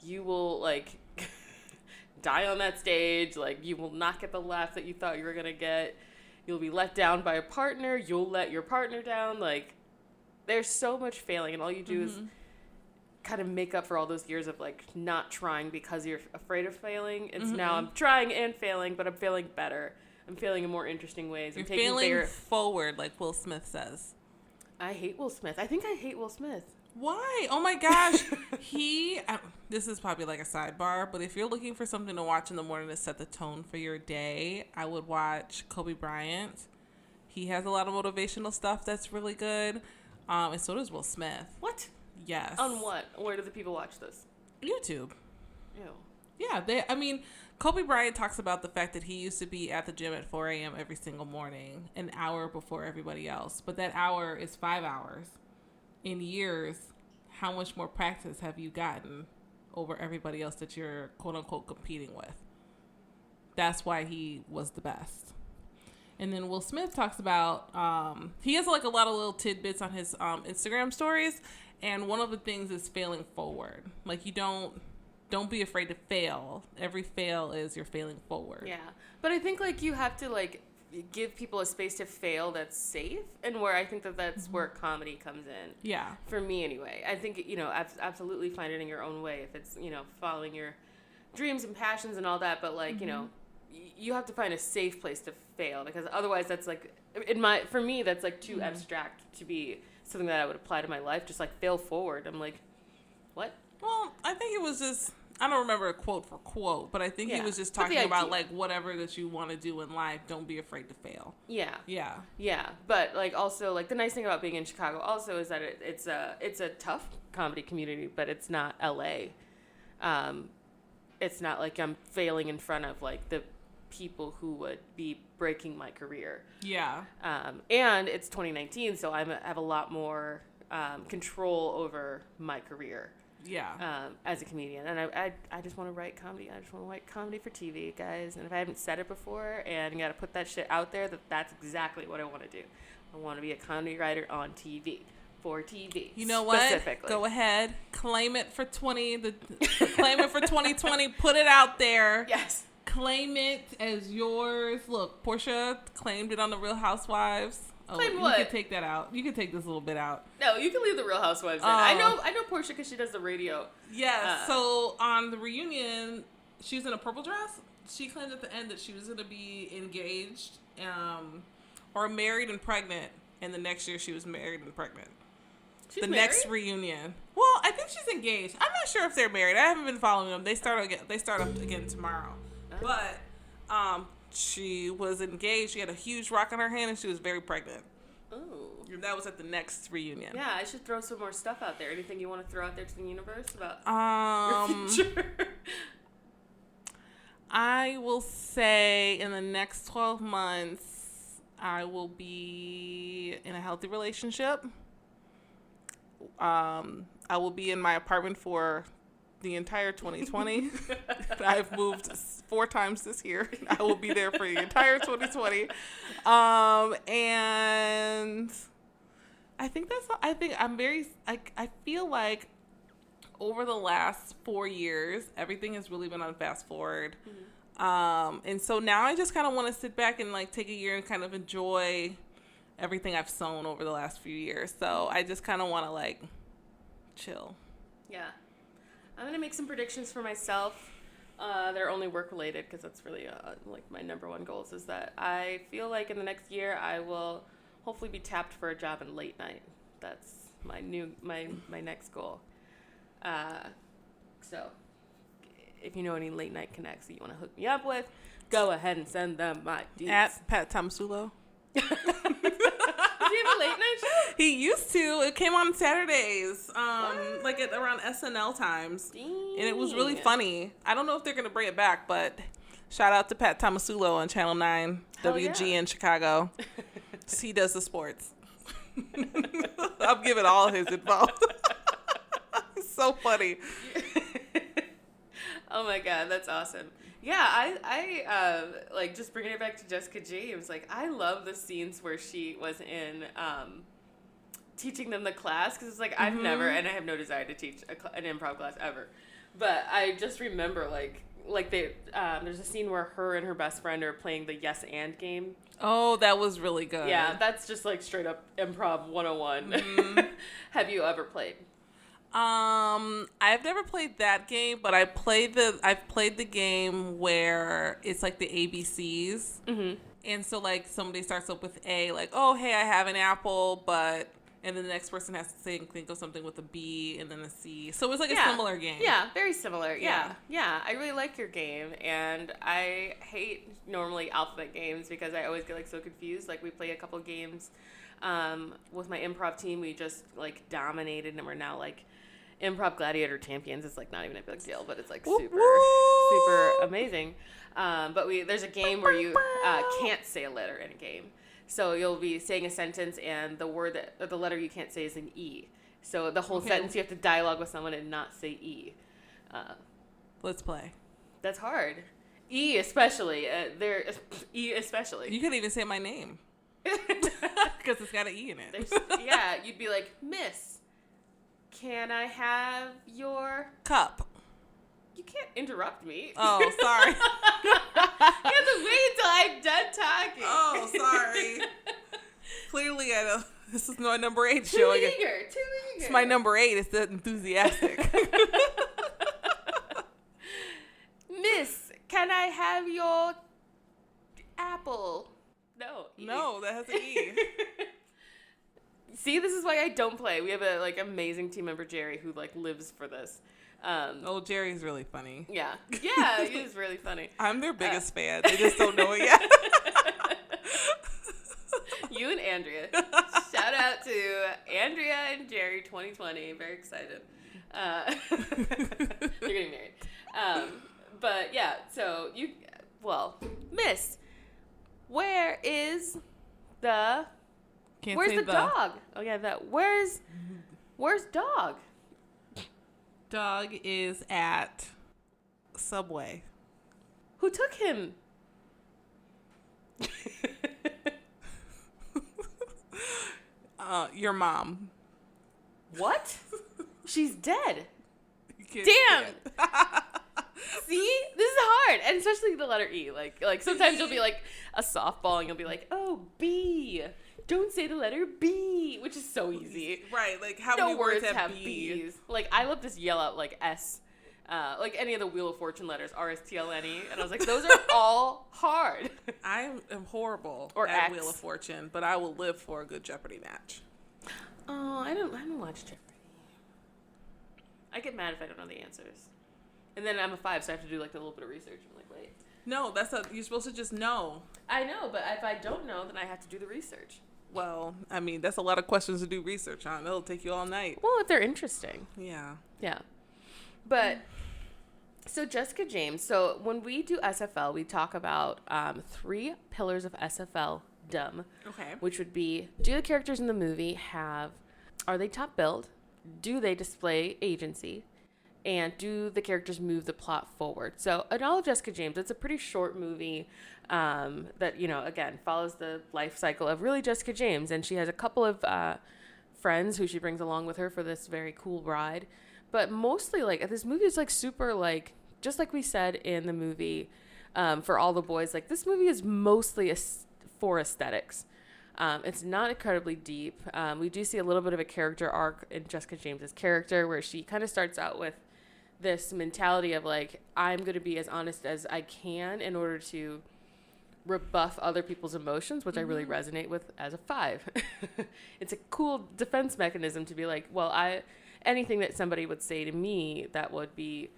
You will like die on that stage. Like you will not get the laugh that you thought you were gonna get. You'll be let down by a partner. You'll let your partner down. Like there's so much failing, and all you do is kind of make up for all those years of like not trying because you're afraid of failing. It's now I'm trying and failing, but I'm failing better. I'm failing in more interesting ways. You're failing forward, like Will Smith says. I hate Will Smith. I think I hate Will Smith. Why? Oh my gosh. This is probably like a sidebar, but if you're looking for something to watch in the morning to set the tone for your day, I would watch Kobe Bryant. He has a lot of motivational stuff that's really good. And so does Will Smith. What? Yes. On what? Where do the people watch this? YouTube. Ew. Yeah, Kobe Bryant talks about the fact that he used to be at the gym at 4 a.m. every single morning, an hour before everybody else. But that hour is 5 hours. In years, how much more practice have you gotten over everybody else that you're quote-unquote competing with? That's why he was the best. And then Will Smith talks about, he has like a lot of little tidbits on his Instagram stories. And one of the things is failing forward. Like you don't be afraid to fail. Every fail is you're failing forward. Yeah. But I think like you have to like give people a space to fail that's safe, and where I think that's where comedy comes in. Yeah. For me anyway. I think, absolutely find it in your own way if it's, following your dreams and passions and all that, but like, you have to find a safe place to fail, because otherwise that's like for me that's like too abstract to be something that I would apply to my life. Just like fail forward. I'm like, what? Well, I think it was just, I don't remember a quote for quote, but I think he was just talking about like whatever that you want to do in life, don't be afraid to fail. Yeah. Yeah. Yeah. But like also like the nice thing about being in Chicago also is that it's a tough comedy community, but it's not LA. It's not like I'm failing in front of like the people who would be breaking my career. Yeah. And it's 2019, so I have a lot more control over my career. Yeah. As a comedian, and I just want to write comedy. I just want to write comedy for TV, guys. And if I haven't said it before, and got to put that shit out there, that's exactly what I want to do. I want to be a comedy writer on TV. For TV. You know what? Go ahead, claim it for 2020. Put it out there. Yes. Claim it as yours. Look, Portia claimed it on the Real Housewives. Claim what? You can take that out. You can take this little bit out. No, you can leave the Real Housewives in. I know Portia because she does the radio. Yeah. So on the reunion, she was in a purple dress. She claimed at the end that she was going to be engaged, or married and pregnant, and the next year she was married and pregnant. She's the married? next reunion. Well, I think she's engaged. I'm not sure if they're married. I haven't been following them. They start up again tomorrow. But she was engaged. She had a huge rock in her hand, and she was very pregnant. Oh. That was at the next reunion. Yeah, I should throw some more stuff out there. Anything you want to throw out there to the universe about your future? I will say in the next 12 months, I will be in a healthy relationship. I will be in my apartment for the entire 2020. I've moved 4 times this year. I will be there for the entire 2020. And I think that's all. I feel like over the last 4 years, everything has really been on fast forward. Mm-hmm. And so now I just kind of want to sit back and like take a year and kind of enjoy everything I've sown over the last few years. So I just kind of want to like chill. Yeah. I'm going to make some predictions for myself. They're only work related because that's really like my number one goals is that I feel like in the next year I will hopefully be tapped for a job in late night. That's my next goal. So if you know any late night connects that you want to hook me up with, go ahead and send them my deets. At Pat Tomasulo. Does he have a late night show? He used to. It came on Saturdays, like at around SNL times. Dang. And it was really funny. I don't know if they're going to bring it back, but shout out to Pat Tomasulo on Channel 9, Hell WGN Chicago. He does the sports. I'm giving all his info. It's so funny. Oh my God, that's awesome. Yeah, I like just bringing it back to Jessica James. Like, I love the scenes where she was in teaching them the class because it's like I've never, and I have no desire to teach an improv class ever, but I just remember like they there's a scene where her and her best friend are playing the yes and game. Oh, that was really good. Yeah, that's just like straight up improv 101. Mm-hmm. Have you ever played? I've never played that game, but I've played the game where it's like the ABCs. Mm-hmm. And so like somebody starts up with A, like, oh, hey, I have an apple, and then the next person has to think of something with a B and then a C. So it was like a similar game. Yeah, very similar. Yeah. I really like your game, and I hate normally alphabet games because I always get like so confused. Like we play a couple games with my improv team. We just like dominated, and we're now like improv gladiator champions. It's like not even a big deal, but it's like super amazing. But there's a game where you can't say a letter in a game. So you'll be saying a sentence, and the letter you can't say is an E. So the whole sentence you have to dialogue with someone and not say E. Let's play. That's hard. E especially. E especially. You could even say my name because it's got an E in it. You'd be like, Miss, can I have your cup? You can't interrupt me. Oh, sorry. You have to wait until I'm done talking. Oh, sorry. Clearly, I know this is my number 8 show. Too eager. It's my number 8. It's the enthusiastic. Miss, can I have your apple? No. E. No, that has an E. See, this is why I don't play. We have a like amazing team member, Jerry, who like lives for this. Jerry's really funny. Yeah, he is really funny. I'm their biggest fan. They just don't know it yet. You and Andrea. Shout out to Andrea and Jerry 2020. Very excited. They're getting married. But yeah, so Miss, where is the... Where's the dog? Oh yeah, where's dog? Dog is at Subway. Who took him? Your mom. What? She's dead. Damn. See? This is hard. And especially the letter E. Like sometimes you'll be like a softball and you'll be like, oh, B. Don't say the letter B, which is so easy. Right, like how many words have B's? Like I love to yell out like S, like any of the Wheel of Fortune letters, RSTLNE, and I was like, those are all hard. I am horrible or at X. Wheel of Fortune, but I will live for a good Jeopardy match. Oh, I don't like watch Jeopardy. I get mad if I don't know the answers. And then I'm a 5, so I have to do like a little bit of research. I'm like, wait. No, you're supposed to just know. I know, but if I don't know, then I have to do the research. Well, I mean, that's a lot of questions to do research on. It'll take you all night. Well, if they're interesting. Yeah. Yeah. But, so Jessica James, so when we do SFL, we talk about 3 pillars of SFL dumb. Okay. Which would be, do the characters in the movie are they top billed? Do they display agency? And do the characters move the plot forward? So in all of Jessica James, it's a pretty short movie that, again, follows the life cycle of really Jessica James. And she has a couple of friends who she brings along with her for this very cool ride. But mostly, like, this movie is, like, super, like, just like we said in the movie For All the Boys, like, this movie is mostly for aesthetics. It's not incredibly deep. We do see a little bit of a character arc in Jessica James's character where she kind of starts out with this mentality of like, I'm going to be as honest as I can in order to rebuff other people's emotions, which I really resonate with as a 5. It's a cool defense mechanism to be like, well, anything that somebody would say to me that would be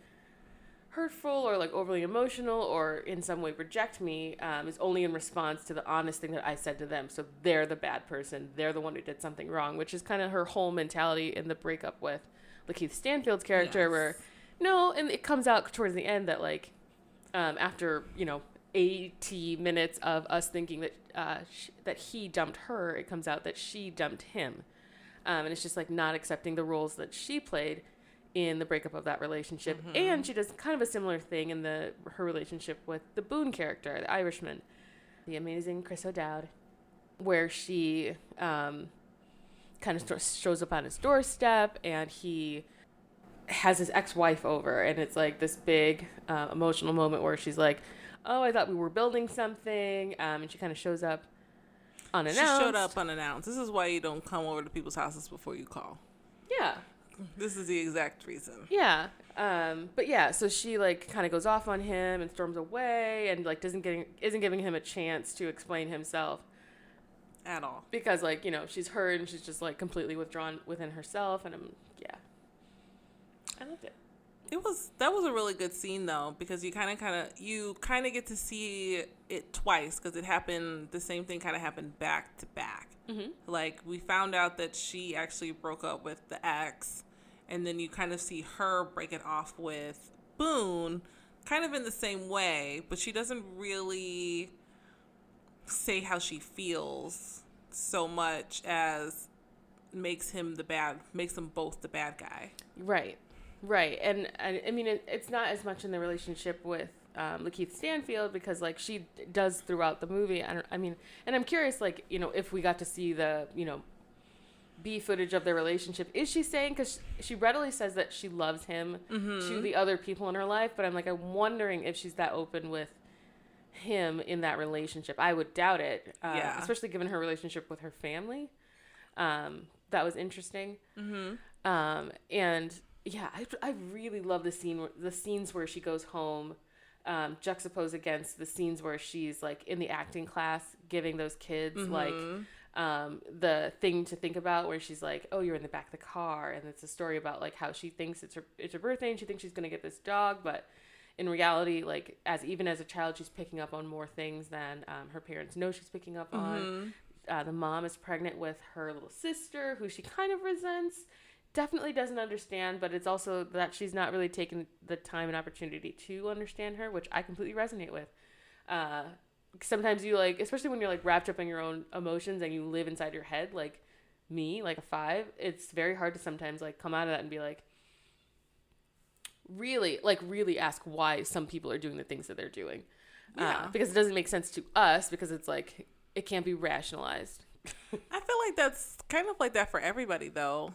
hurtful or like overly emotional or in some way reject me is only in response to the honest thing that I said to them. So they're the bad person. They're the one who did something wrong, which is kind of her whole mentality in the breakup with Lakeith Stanfield's character where and it comes out towards the end that like after, 80 minutes of us thinking that that he dumped her, it comes out that she dumped him. And it's just like not accepting the roles that she played in the breakup of that relationship. And she does kind of a similar thing in her relationship with the Boone character, the Irishman, the amazing Chris O'Dowd, where she kind of shows up on his doorstep and he has his ex-wife over, and it's like this big emotional moment where she's like, oh, I thought we were building something, and she kind of shows up unannounced. She showed up unannounced. This is why you don't come over to people's houses before you call. Yeah. This is the exact reason. Yeah. But yeah, so she like kind of goes off on him and storms away and like isn't giving him a chance to explain himself at all. Because like, she's hurt and she's just like completely withdrawn within herself, and I loved it. That was a really good scene though, because you kind of get to see it twice, because the same thing kind of happened back to back. Mm-hmm. Like we found out that she actually broke up with the ex, and then you kind of see her break it off with Boone, kind of in the same way, but she doesn't really say how she feels so much as makes them both the bad guy. Right. And I mean, it's not as much in the relationship with Lakeith Stanfield, because like she does throughout the movie. And I'm curious, like, if we got to see the, B footage of their relationship, is she saying, because she readily says that she loves him to the other people in her life, but I'm wondering if she's that open with him in that relationship. I would doubt it, especially given her relationship with her family. That was interesting. And yeah, I really love the scenes where she goes home, juxtaposed against the scenes where she's like in the acting class giving those kids like the thing to think about, where she's like, oh, you're in the back of the car, and it's a story about like how she thinks it's her birthday and she thinks she's gonna get this dog, but in reality, like even as a child, she's picking up on more things than her parents know she's picking up on. The mom is pregnant with her little sister, who she kind of resents. Definitely doesn't understand, but it's also that she's not really taken the time and opportunity to understand her, which I completely resonate with. Sometimes you like, especially when you're like wrapped up in your own emotions and you live inside your head, like me, like a 5, it's very hard to sometimes like come out of that and be like, really ask why some people are doing the things that they're doing. Because it doesn't make sense to us, because it's like, it can't be rationalized. I feel like that's kind of like that for everybody, though.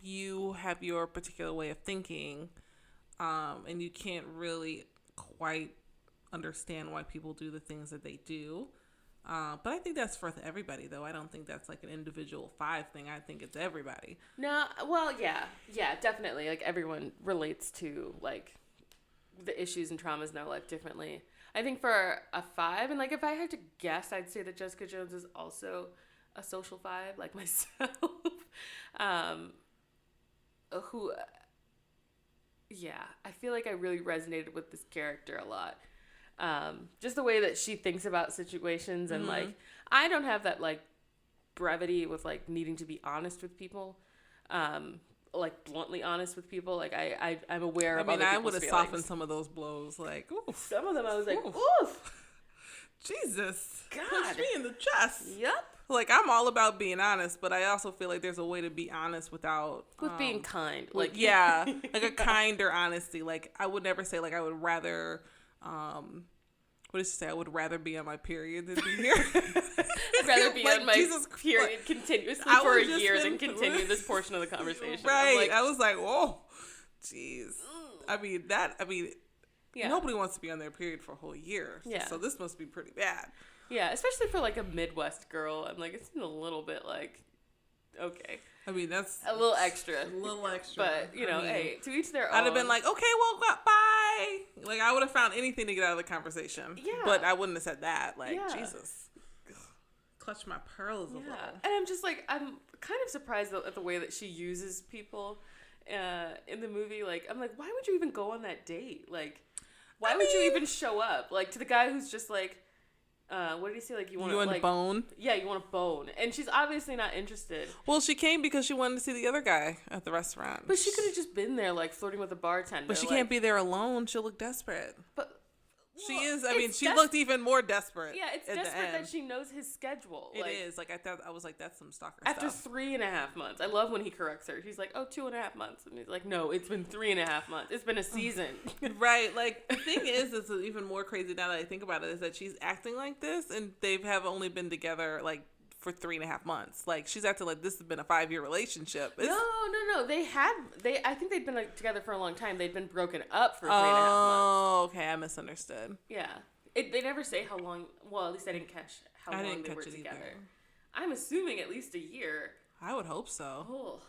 You have your particular way of thinking, and you can't really quite understand why people do the things that they do. But I think that's for everybody, though. I don't think that's like an individual 5 thing. I think it's everybody. No, well, yeah, definitely. Like everyone relates to like the issues and traumas in their life differently. I think for a 5, and like if I had to guess, I'd say that Jessica Jones is also a social vibe like myself, who, yeah, I feel like I really resonated with this character a lot. Just the way that she thinks about situations, and like, I don't have that like brevity with like needing to be honest with people, like bluntly honest with people. Like I'm aware of other people's feelings. I would have softened some of those blows. Like, oof. Some of them I was like, oof. Jesus. God. Punch me in the chest. Yep. Like, I'm all about being honest, but I also feel like there's a way to be honest without... With being kind. Like, yeah. Like a kinder honesty. Like, I would never say, like, I would rather... what did she say? I would rather be on my period than be here. I'd rather be like, on my period continuously for a year than continue this portion of the conversation. Right. Like, I was like, whoa. Jeez. Yeah. Nobody wants to be on their period for a whole year. Yeah. So this must be pretty bad. Yeah, especially for like a Midwest girl. I'm like, it's a little bit like, okay. I mean, that's a little extra. But, you know, hey, to each their own. I'd have been like, okay, well, bye. Like, I would have found anything to get out of the conversation. Yeah. But I wouldn't have said that. Like, Jesus. Clutch my pearls a little. And I'm just like, I'm kind of surprised at the way that she uses people in the movie. Like, I'm like, why would you even go on that date? Like, why would you even show up? Like, to the guy who's just like, what did he say? Like, you want to bone? Yeah, you want to bone. And she's obviously not interested. Well, she came because she wanted to see the other guy at the restaurant. But she could have just been there, like, flirting with the bartender. But she can't be there alone. She'll look desperate. But she is. I mean, she looked even more desperate. Yeah, it's desperate that she knows his schedule. It is. Like, I was like, that's some stalker after stuff. 3.5 months. I love when he corrects her. She's like, 2.5 months. And he's like, no, it's been 3.5 months. It's been a season. Right. Like, the thing is, it's even more crazy now that I think about it, is that she's acting like this, and they have only been together, like, for 3.5 months. Like, she's acting like this has been a 5-year relationship. No. I think they'd been like together for a long time. They'd been broken up for 3.5 months. Oh, okay. I misunderstood. Yeah. They never say how long. Well, at least I didn't catch how long they were together. Either. I'm assuming at least a year. I would hope so. Oh.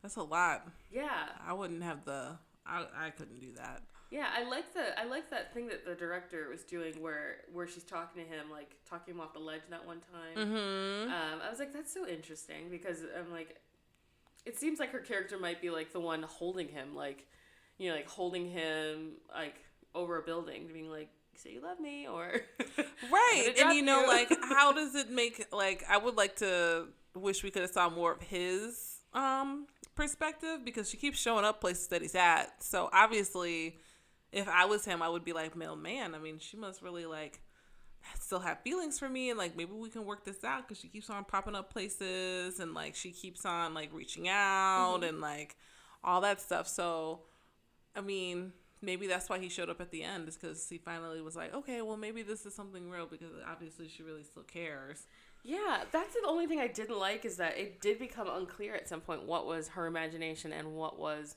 That's a lot. Yeah. I wouldn't have I couldn't do that. Yeah, I like that thing that the director was doing where she's talking to him, like talking him off the ledge that one time. Mm-hmm. I was like, that's so interesting, because I'm like, it seems like her character might be like the one holding him, like, you know, like holding him like over a building, being like, say you love me, or right. And you know, like, how does it make, like, I would like to wish we could have saw more of his perspective, because she keeps showing up places that he's at. So obviously, if I was him, I would be like, man, I mean, she must really, like, still have feelings for me, and, like, maybe we can work this out, because she keeps on popping up places, and, like, she keeps on, like, reaching out, and, like, all that stuff. So, I mean, maybe that's why he showed up at the end, is because he finally was like, okay, well, maybe this is something real, because obviously she really still cares. Yeah, that's the only thing I didn't like, is that it did become unclear at some point what was her imagination and what was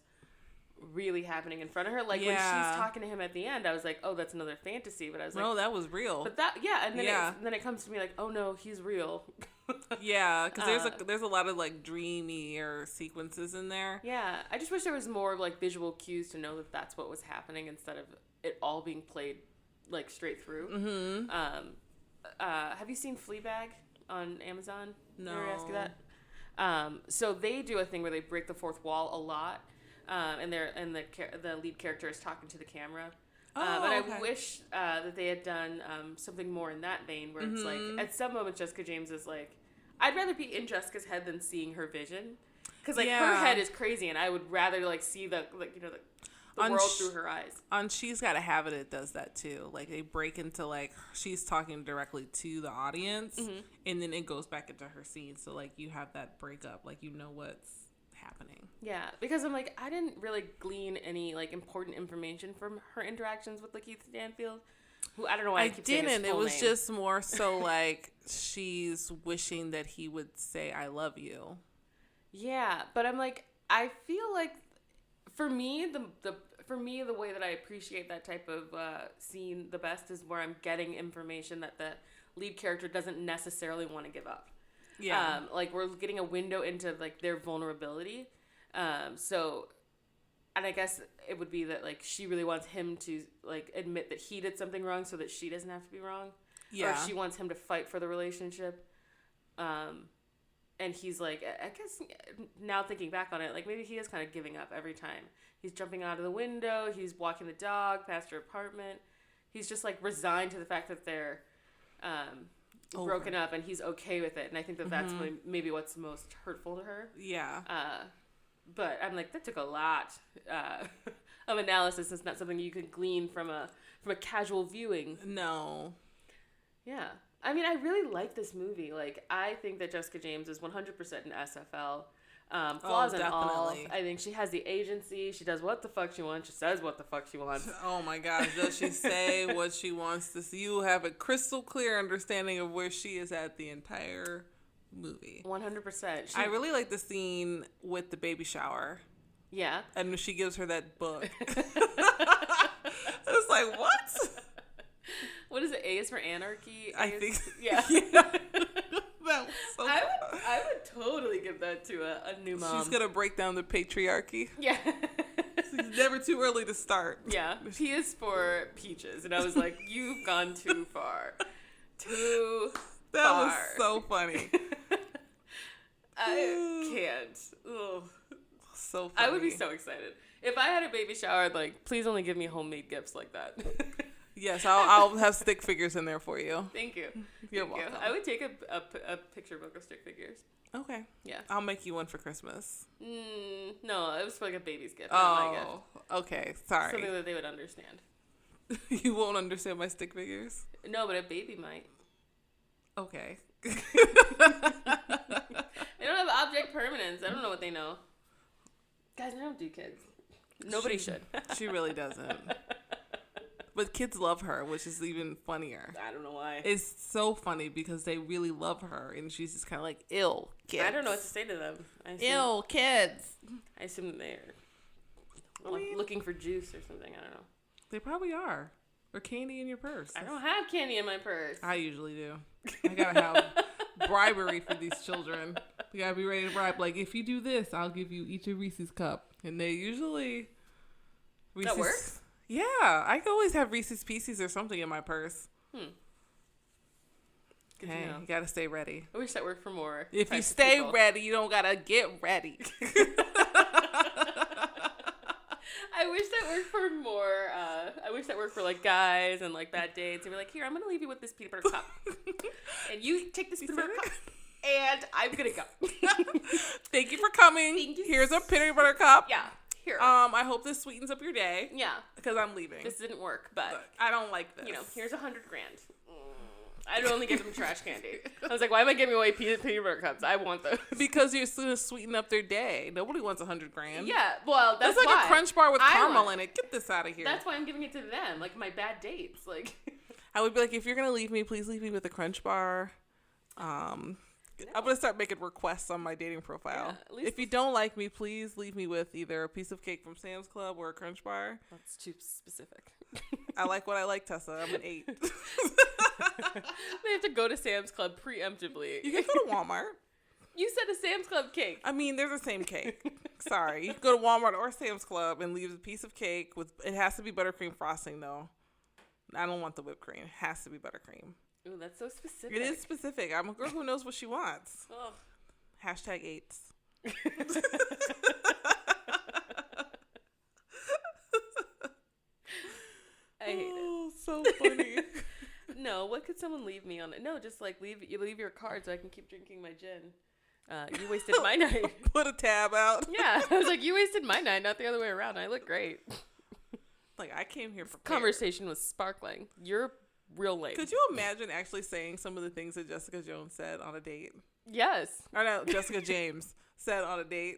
really happening in front of her. Like, when she's talking to him at the end, I was like, oh, that's another fantasy. But I was like, no, that was real. But that, and then it comes to me like, oh no, he's real. Yeah, because there's a lot of, like, dreamy-er sequences in there. Yeah, I just wish there was more, like, visual cues to know that that's what was happening, instead of it all being played, like, straight through. Mm-hmm. Have you seen Fleabag on Amazon? No. Did I ask you that? So they do a thing where they break the fourth wall a lot. And the lead character is talking to the camera. But I wish that they had done something more in that vein, where it's like, at some moments Jessica James is like, I'd rather be in Jessica's head than seeing her vision, because like her head is crazy, and I would rather like see the world through her eyes. On She's Gotta Have It does that too. Like, they break into, like, she's talking directly to the audience, and then it goes back into her scene. So, like, you have that breakup, like, you know what's happening. Yeah, because I'm like, I didn't really glean any, like, important information from her interactions with Lakeith Stanfield, who, I don't know why I keep saying his full name. It was just more so like, she's wishing that he would say, I love you. Yeah, but I'm like, I feel like, for me, the way that I appreciate that type of scene the best is where I'm getting information that the lead character doesn't necessarily want to give up. Yeah. Like, we're getting a window into, like, their vulnerability. So, and I guess it would be that, like, she really wants him to, like, admit that he did something wrong so that she doesn't have to be wrong. Yeah. Or she wants him to fight for the relationship. and he's like, I guess now thinking back on it, like maybe he is kind of giving up every time. He's jumping out of the window. He's walking the dog past her apartment. He's just like resigned to the fact that they're broken up, and he's okay with it. And I think that that's maybe what's most hurtful to her. Yeah. But I'm like, that took a lot of analysis. It's not something you can glean from a casual viewing. No. Yeah. I mean, I really like this movie. Like, I think that Jessica James is 100% an SFL. Flaws and all. I think she has the agency. She does what the fuck she wants. She says what the fuck she wants. Oh my God. Does she say what she wants to see? You have a crystal clear understanding of where she is at the entire movie. 100%. I really like the scene with the baby shower. Yeah. And she gives her that book. I was like, what? What is it? A is for anarchy? I think. Yeah. That was so fun. I would totally give that to a new mom. She's going to break down the patriarchy. Yeah. It's never too early to start. Yeah. P is for peaches. And I was like, you've gone too far. Too That far. was so funny. I can't. Ugh. So funny. I would be so excited. If I had a baby shower, I'd like, please only give me homemade gifts like that. Yes, I'll have stick figures in there for you. Thank you. You're Thank welcome. you. I would take a picture book of stick figures. Okay. Yeah. I'll make you one for Christmas. No, it was for like a baby's gift, not my gift. Okay. Sorry. Something that they would understand. You won't understand my stick figures? No, but a baby might. Okay. They don't have object permanence. I don't know what they know. Guys, I don't do kids. Nobody should. She really doesn't. But kids love her, which is even funnier. I don't know why. It's so funny because they really love her, and she's just kind of like, ill kids. I don't know what to say to them. Ill kids. I assume they're looking for juice or something. I don't know. They probably are. Or candy in your purse. I don't have candy in my purse. I usually do. I gotta have bribery for these children. You gotta be ready to bribe. Like, if you do this, I'll give you each a Reese's cup. And they usually... That works? Yeah. I always have Reese's Pieces or something in my purse. Good Hey, to know. you gotta stay ready. I wish that worked for more. If you types of stay people. ready, you don't gotta get ready. I wish that worked for more. I wish that worked for like guys and like bad dates. And be like, here, I'm gonna leave you with this peanut butter cup, and you take this peanut butter cup, and I'm gonna go. Thank you for coming. Thank you. Here's a peanut butter cup. Yeah, here. I hope this sweetens up your day. Yeah, because I'm leaving. this didn't work, but Look, I don't like this. you know, here's $100,000. I'd only give them trash candy. I was like, why am I giving away peanut butter cups? I want those. Because you're going to sweeten up their day. Nobody wants $100,000. Yeah, well, that's like why. a Crunch Bar with I caramel want- in it. Get this out of here. That's why I'm giving it to them, like my bad dates. Like, I would be like, if you're going to leave me, please leave me with a Crunch Bar. I'm going to start making requests on my dating profile. Yeah, at least if you don't like me, please leave me with either a piece of cake from Sam's Club or a Crunch Bar. that's too specific. I like what I like, Tessa. I'm an 8. They have to go to Sam's Club preemptively. You can go to Walmart. You said a Sam's Club cake. I mean, they're the same cake. Sorry. You can go to Walmart or Sam's Club and leave a piece of cake with, it has to be buttercream frosting though. I don't want the whipped cream. It has to be buttercream. Ooh, that's so specific. It is specific. I'm a girl who knows what she wants. Oh. Hashtag 8s. I hate it. Oh, so funny. No, what could someone leave me on? No, just like leave your card so I can keep drinking my gin. You wasted my night. Put a tab out. Yeah, I was like, you wasted my night, not the other way around. I look great. Like, I came here for Conversation was sparkling. You're real late. Could you imagine actually saying some of the things that Jessica Jones said on a date? Yes. Or no, Jessica James said on a date.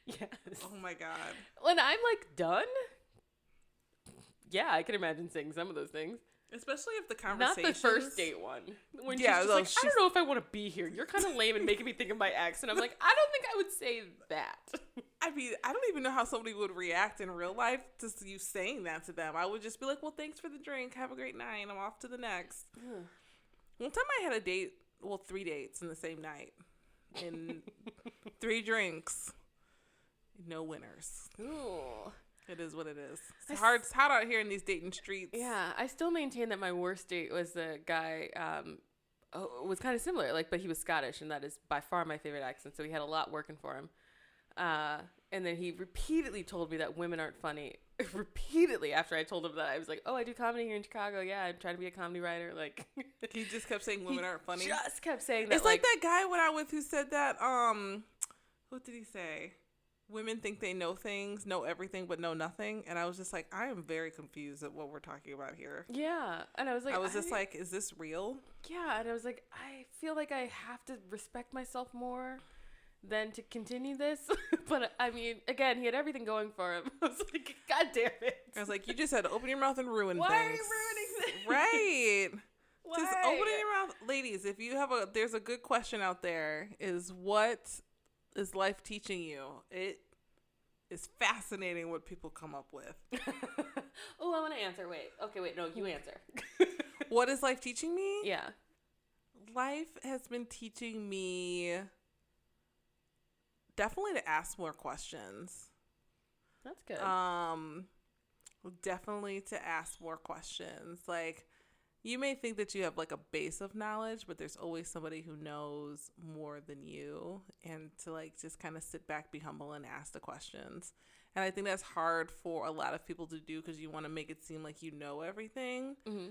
Yes. Oh my God. When I'm like done, yeah, I can imagine saying some of those things. Especially if the Not conversation. the first date one. When Yeah, she's just no, like, I don't know if I want to be here. You're kind of lame and making me think of my ex. And I'm like, I don't think I would say that. I mean, I don't even know how somebody would react in real life to you saying that to them. I would just be like, well, thanks for the drink. Have a great night. I'm off to the next. One time I had a date, 3 dates in the same night. And 3 drinks. No winners. Ooh. It is what it is. It's hard out here in these dating streets. Yeah, I still maintain that my worst date was the guy was kind of similar. Like, but he was Scottish, and that is by far my favorite accent. So he had a lot working for him. And then he repeatedly told me that women aren't funny. Repeatedly after I told him that, I was like, oh, I do comedy here in Chicago. Yeah, I'm trying to be a comedy writer. Like, he just kept saying women aren't funny. Just kept saying that. It's like that guy I went out with who said that. What did he say? Women think they know things, know everything, but know nothing. And I was just like, I am very confused at what we're talking about here. Yeah. And I was like, is this real? Yeah. And I was like, I feel like I have to respect myself more than to continue this. But I mean, again, he had everything going for him. I was like, God damn it. I was like, you just had to open your mouth and ruin things. Why are you ruining things? Right. Why? Just opening your mouth. Ladies, if you have there's a good question out there, is what is life teaching you? It is fascinating what people come up with. Oh, I want to answer. Wait. Okay, wait. No, you answer. What is life teaching me? Yeah. Life has been teaching me definitely to ask more questions. That's good. Definitely to ask more questions. Like, you may think that you have like a base of knowledge, but there's always somebody who knows more than you, and to like just kind of sit back, be humble, and ask the questions. And I think that's hard for a lot of people to do because you want to make it seem like you know everything. Mm-hmm.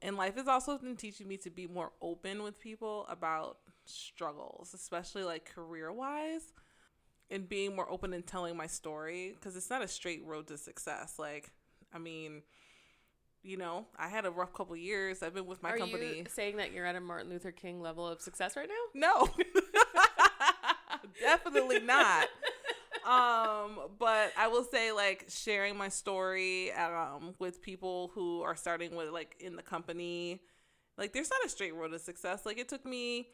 And life has also been teaching me to be more open with people about struggles, especially like career-wise, and being more open and telling my story, because it's not a straight road to success. Like, I mean, you know, I had a rough couple of years. I've been with my company. Are you saying that you're at a Martin Luther King level of success right now? No. Definitely not. But I will say, like, sharing my story with people who are starting with, like, in the company, like, there's not a straight road to success. Like, it took me,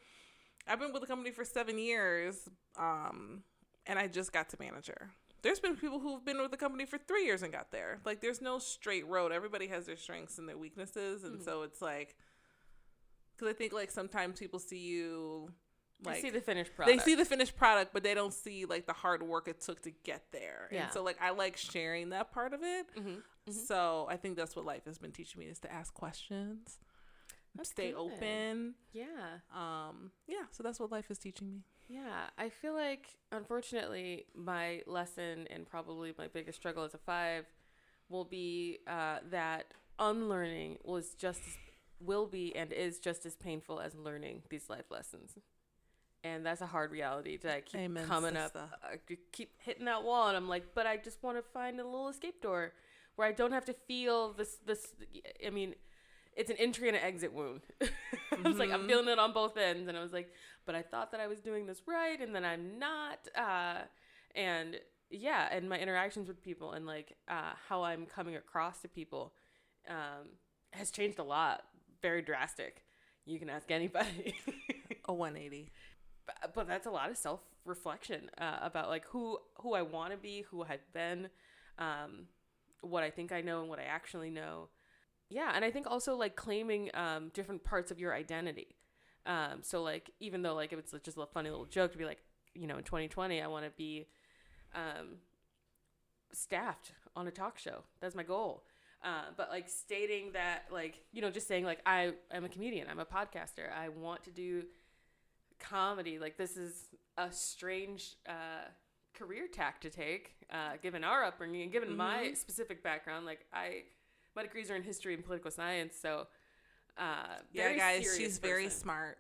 I've been with the company for 7 years, and I just got to manager. There's been people who've been with the company for 3 years and got there. Like, there's no straight road. Everybody has their strengths and their weaknesses. And so it's like, because I think, like, sometimes people see you, like, they see the finished product. They see the finished product, but they don't see, like, the hard work it took to get there. Yeah. And so, like, I like sharing that part of it. Mm-hmm. Mm-hmm. So I think that's what life has been teaching me, is to ask questions. That's stay good. Open. Yeah. Yeah. So that's what life is teaching me. Yeah. I feel like, unfortunately, my lesson and probably my biggest struggle as a 5 will be that unlearning will be and is just as painful as learning these life lessons. And that's a hard reality to keep coming up. Keep hitting that wall, and I'm like, but I just want to find a little escape door where I don't have to feel this. I mean, it's an entry and an exit wound. I was like, I'm feeling it on both ends. And I was like, but I thought that I was doing this right, and then I'm not. And yeah, and my interactions with people and like how I'm coming across to people has changed a lot. Very drastic. You can ask anybody. A 180. But that's a lot of self-reflection about like who I want to be, who I've been, what I think I know and what I actually know. Yeah, and I think also like claiming different parts of your identity. So like, even though like if it's just a funny little joke to be like, you know, in 2020 I want to be staffed on a talk show. That's my goal. But like stating that, like, you know, just saying like I am a comedian, I'm a podcaster, I want to do comedy. Like, this is a strange career tack to take, given our upbringing and given my specific background. Like, my degrees are in history and political science, so yeah, guys, she's very smart.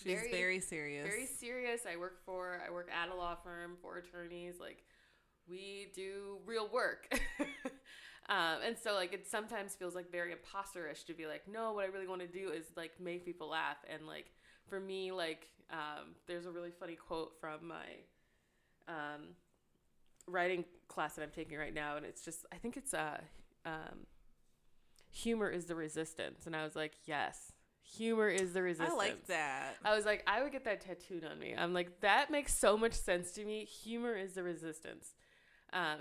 She's very serious. Very serious. I work at a law firm for attorneys. Like, we do real work. And so like it sometimes feels like very imposterish to be like, no, what I really want to do is like make people laugh. And like for me, like there's a really funny quote from my writing class that I'm taking right now, and it's just, I think it's humor is the resistance. And I was like, yes, humor is the resistance. I like that. I was like, I would get that tattooed on me. I'm like, that makes so much sense to me. Humor is the resistance.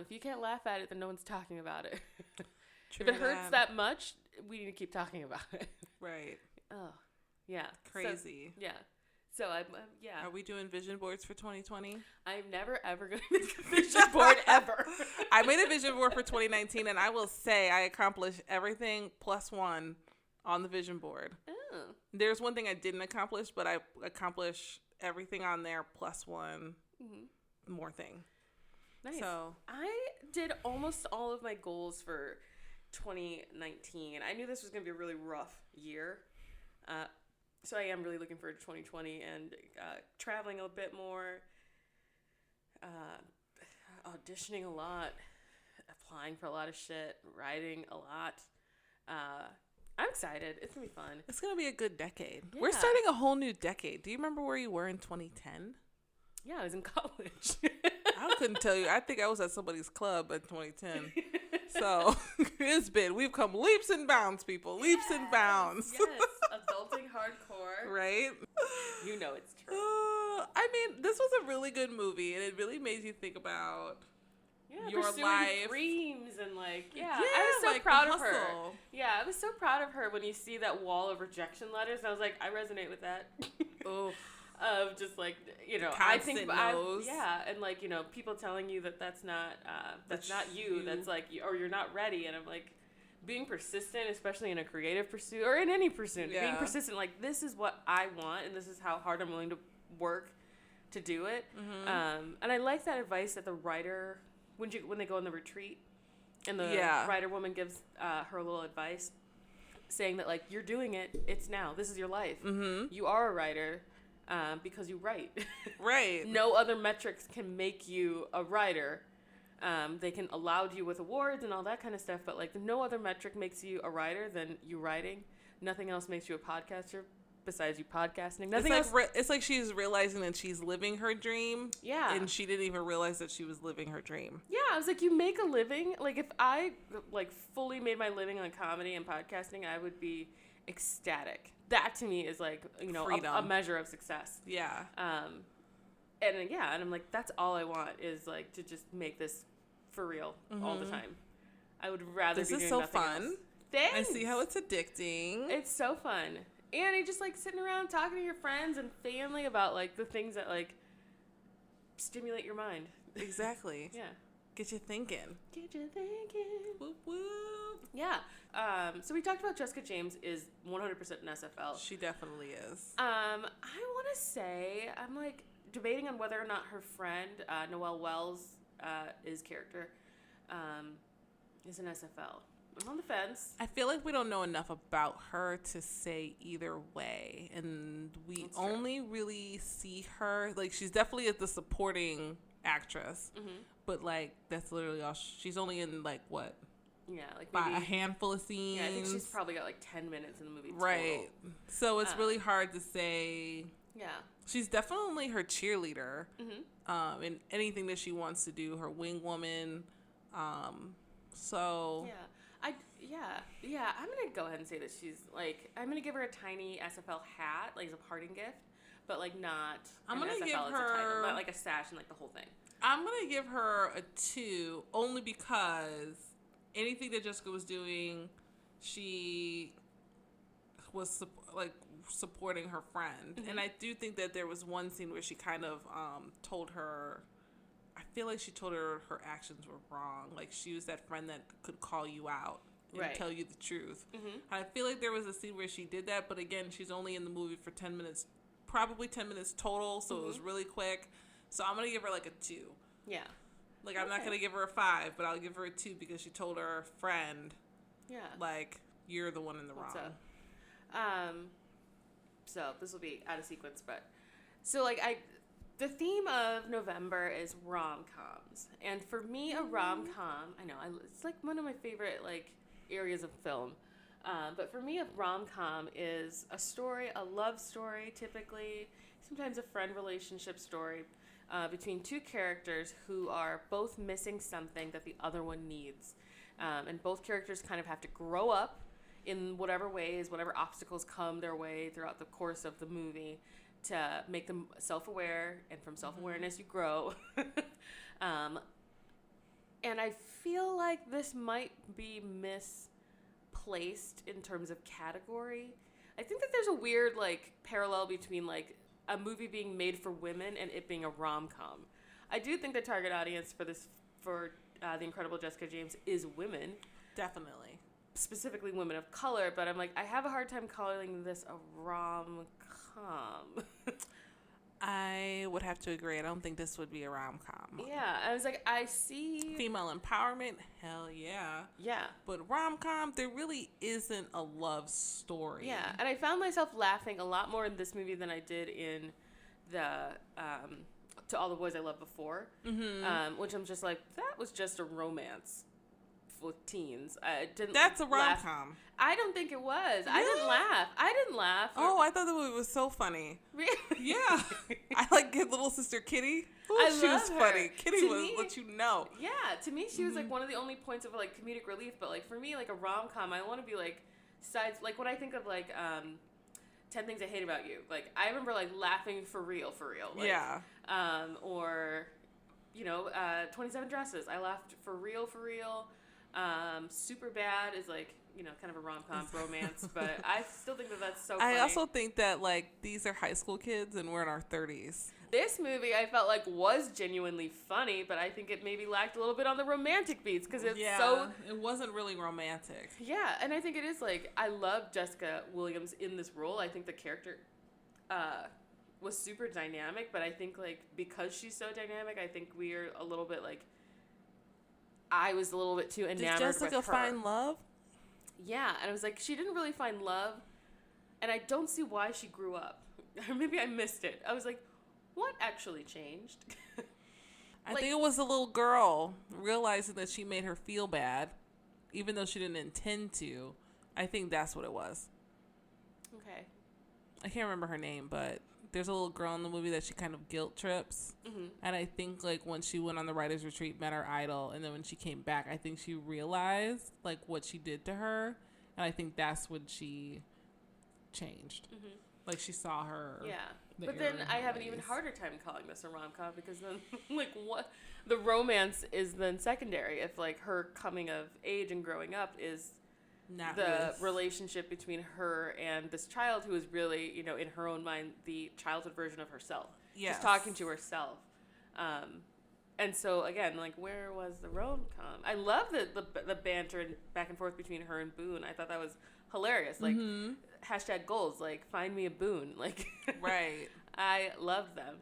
If you can't laugh at it, then no one's talking about it. If it hurts that much, we need to keep talking about it. Right. Oh, yeah. Crazy. So, yeah. So I'm yeah. Are we doing vision boards for 2020? I'm never ever going to make a vision board ever. I made a vision board for 2019, and I will say I accomplished everything +1 on the vision board. Oh. There's one thing I didn't accomplish, but I accomplished everything on there plus one more thing. Nice. So I did almost all of my goals for 2019. I knew this was going to be a really rough year. So I am really looking forward to 2020 and traveling a bit more, auditioning a lot, applying for a lot of shit, writing a lot. I'm excited. It's going to be fun. It's going to be a good decade. Yeah. We're starting a whole new decade. Do you remember where you were in 2010? Yeah, I was in college. I couldn't tell you. I think I was at somebody's club in 2010. So we've come leaps and bounds, people. Leaps and bounds. Yes, adulting hardcore. Right? You know it's true. I mean, this was a really good movie, and it really made you think about your pursuing life. Dreams and I Yeah, was so like proud the of her. hustle. Yeah, I was so proud of her when you see that wall of rejection letters. And I was like, I resonate with that. Oh. Of just I think no's. and people telling you that that's not you. That's or you're not ready. And I'm like, being persistent, especially in a creative pursuit or in any pursuit, being persistent. Like, this is what I want, and this is how hard I'm willing to work to do it. And I like that advice that the writer when they go on the retreat, and the writer woman gives her a little advice, saying that you're doing it. It's now. This is your life. You are a writer. Because you write. Right. No other metrics can make you a writer. They can allow you with awards and all that kind of stuff, but no other metric makes you a writer than you writing. Nothing else makes you a podcaster besides you podcasting. Nothing else. It's like she's realizing that she's living her dream. Yeah. And she didn't even realize that she was living her dream. Yeah, I was like, you make a living. If I fully made my living on comedy and podcasting, I would be ecstatic. That to me is a measure of success. Yeah. And I'm like, that's all I want is to just make this for real all the time. I would rather be doing nothing else. This is so fun. Thanks. I see how it's addicting. It's so fun. And you just sitting around talking to your friends and family about the things that stimulate your mind. Exactly. Yeah. Get you thinking. Whoop, whoop. Yeah. So we talked about Jessica James is 100% an SFL. She definitely is. I want to say, I'm debating on whether or not her friend, Noelle Wells, his character, is an SFL. I'm on the fence. I feel like we don't know enough about her to say either way. And we only really see her, she's definitely the supporting actress. But that's literally all. She's only in what? Yeah, maybe a handful of scenes. Yeah, I think she's probably got 10 minutes in the movie. Right. Total. So it's really hard to say. Yeah. She's definitely her cheerleader. In anything that she wants to do, her wing woman. So. Yeah. I'm gonna go ahead and say that she's I'm gonna give her a tiny SFL hat, as a parting gift, but not. I'm gonna SFL give her as a title, not a sash and the whole thing. I'm going to give her a 2 only because anything that Jessica was doing, she was supporting her friend. And I do think that there was one scene where she kind of told her, I feel like she told her actions were wrong. She was that friend that could call you out and tell you the truth. And I feel like there was a scene where she did that, but again, she's only in the movie for 10 minutes, probably 10 minutes total, so it was really quick. So I'm going to give her a 2. Yeah. I'm not going to give her a 5, but I'll give her a 2 because she told her friend, you're the one in the wrong. So this will be out of sequence, but so the theme of November is rom-coms. And for me, a rom-com, I know, it's one of my favorite areas of film. But for me, a rom-com is a story, a love story, typically, sometimes a friend relationship story, between two characters who are both missing something that the other one needs. And both characters kind of have to grow up in whatever ways, whatever obstacles come their way throughout the course of the movie to make them self-aware, and from self-awareness you grow. And I feel like this might be misplaced in terms of category. I think that there's a weird parallel between a movie being made for women and it being a rom-com. I do think the target audience for The Incredible Jessica James is women. Definitely. specifically women of color, but I'm like, I have a hard time calling this a rom-com. I would have to agree. I don't think this would be a rom-com. Yeah, I was like, I see... Female empowerment? Hell yeah. Yeah. But rom-com, there really isn't a love story. Yeah, and I found myself laughing a lot more in this movie than I did in the To All the Boys I Loved Before, which I'm just like, that was just a romance with teens. I didn't. That's a laugh. rom-com. I don't think it was. Really? I didn't laugh. Oh, I thought the movie was so funny. Really? Yeah. I like little sister Kitty. I She love was her. funny. Kitty To was me- what you know. Yeah, to me, she was like one of the only points of like comedic relief. But like for me, like a rom-com, I want to be like sides. Like when I think of like 10 Things I Hate About You, like I remember like laughing for real. Like, Yeah. Or 27 Dresses. I laughed for real. Super Bad is like, kind of a rom-com romance, but I still think that that's so funny. I also think that like these are high school kids and we're in our 30s. This movie I felt like was genuinely funny, but I think it maybe lacked a little bit on the romantic beats because it's so... It wasn't really romantic. Yeah, and I think it is like, I love Jessica Williams in this role. I think the character was super dynamic, but I think like because she's so dynamic, I think we're a little bit like... I was a little bit too enamored with her. Did Jessica find love? Yeah, and I was like, she didn't really find love, and I don't see why she grew up. Or maybe I missed it. I was like, what actually changed? I think it was a little girl realizing that she made her feel bad, even though she didn't intend to. I think that's what it was. Okay. I can't remember her name, but there's a little girl in the movie that she kind of guilt trips. Mm-hmm. And I think like when she went on the writer's retreat, met her idol, and then when she came back, I think she realized like what she did to her. And I think that's when she changed. Mm-hmm. Like she saw her. Yeah. But then I have an even harder time calling this a rom-com because then like what the romance is then secondary if like her coming of age and growing up is not the relationship between her and this child who is really, in her own mind, the childhood version of herself. Yes. She's talking to herself. And so, again, like, where was the rom-com? I love the banter and back and forth between her and Boone. I thought that was hilarious. Like, #goals, like, find me a Boone. Like, right. I love them.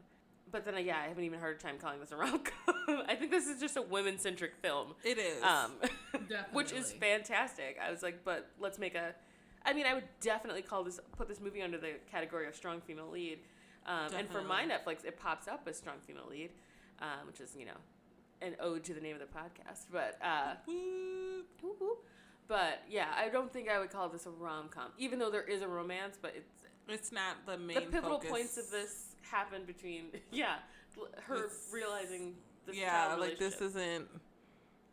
But then, I have an even harder time calling this a rom-com. I think this is just a women-centric film. It is. Definitely. Which is fantastic. I was like, but let's make I would definitely put this movie under the category of strong female lead. And for my Netflix, it pops up as strong female lead, which is, an ode to the name of the podcast. But, whoop, whoop. But, yeah, I don't think I would call this a rom-com, even though there is a romance, but it's not the main The pivotal focus. points of this happen between, her realizing this yeah, child like relationship. this isn't,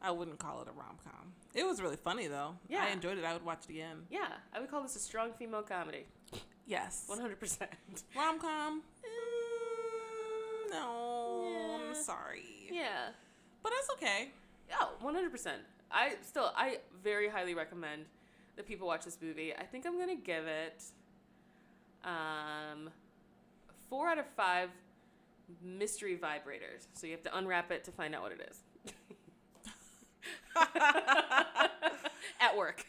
I wouldn't call it a rom-com. It was really funny, though. Yeah. I enjoyed it. I would watch it again. Yeah, I would call this a strong female comedy. Yes. 100%. Rom-com? No, Yeah. I'm sorry. Yeah. But that's okay. Oh, 100%. I very highly recommend that people watch this movie. I think I'm going to give it 4 out of 5 mystery vibrators. So you have to unwrap it to find out what it is. At work.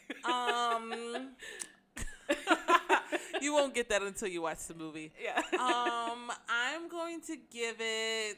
You won't get that until you watch the movie. Yeah. I'm going to give it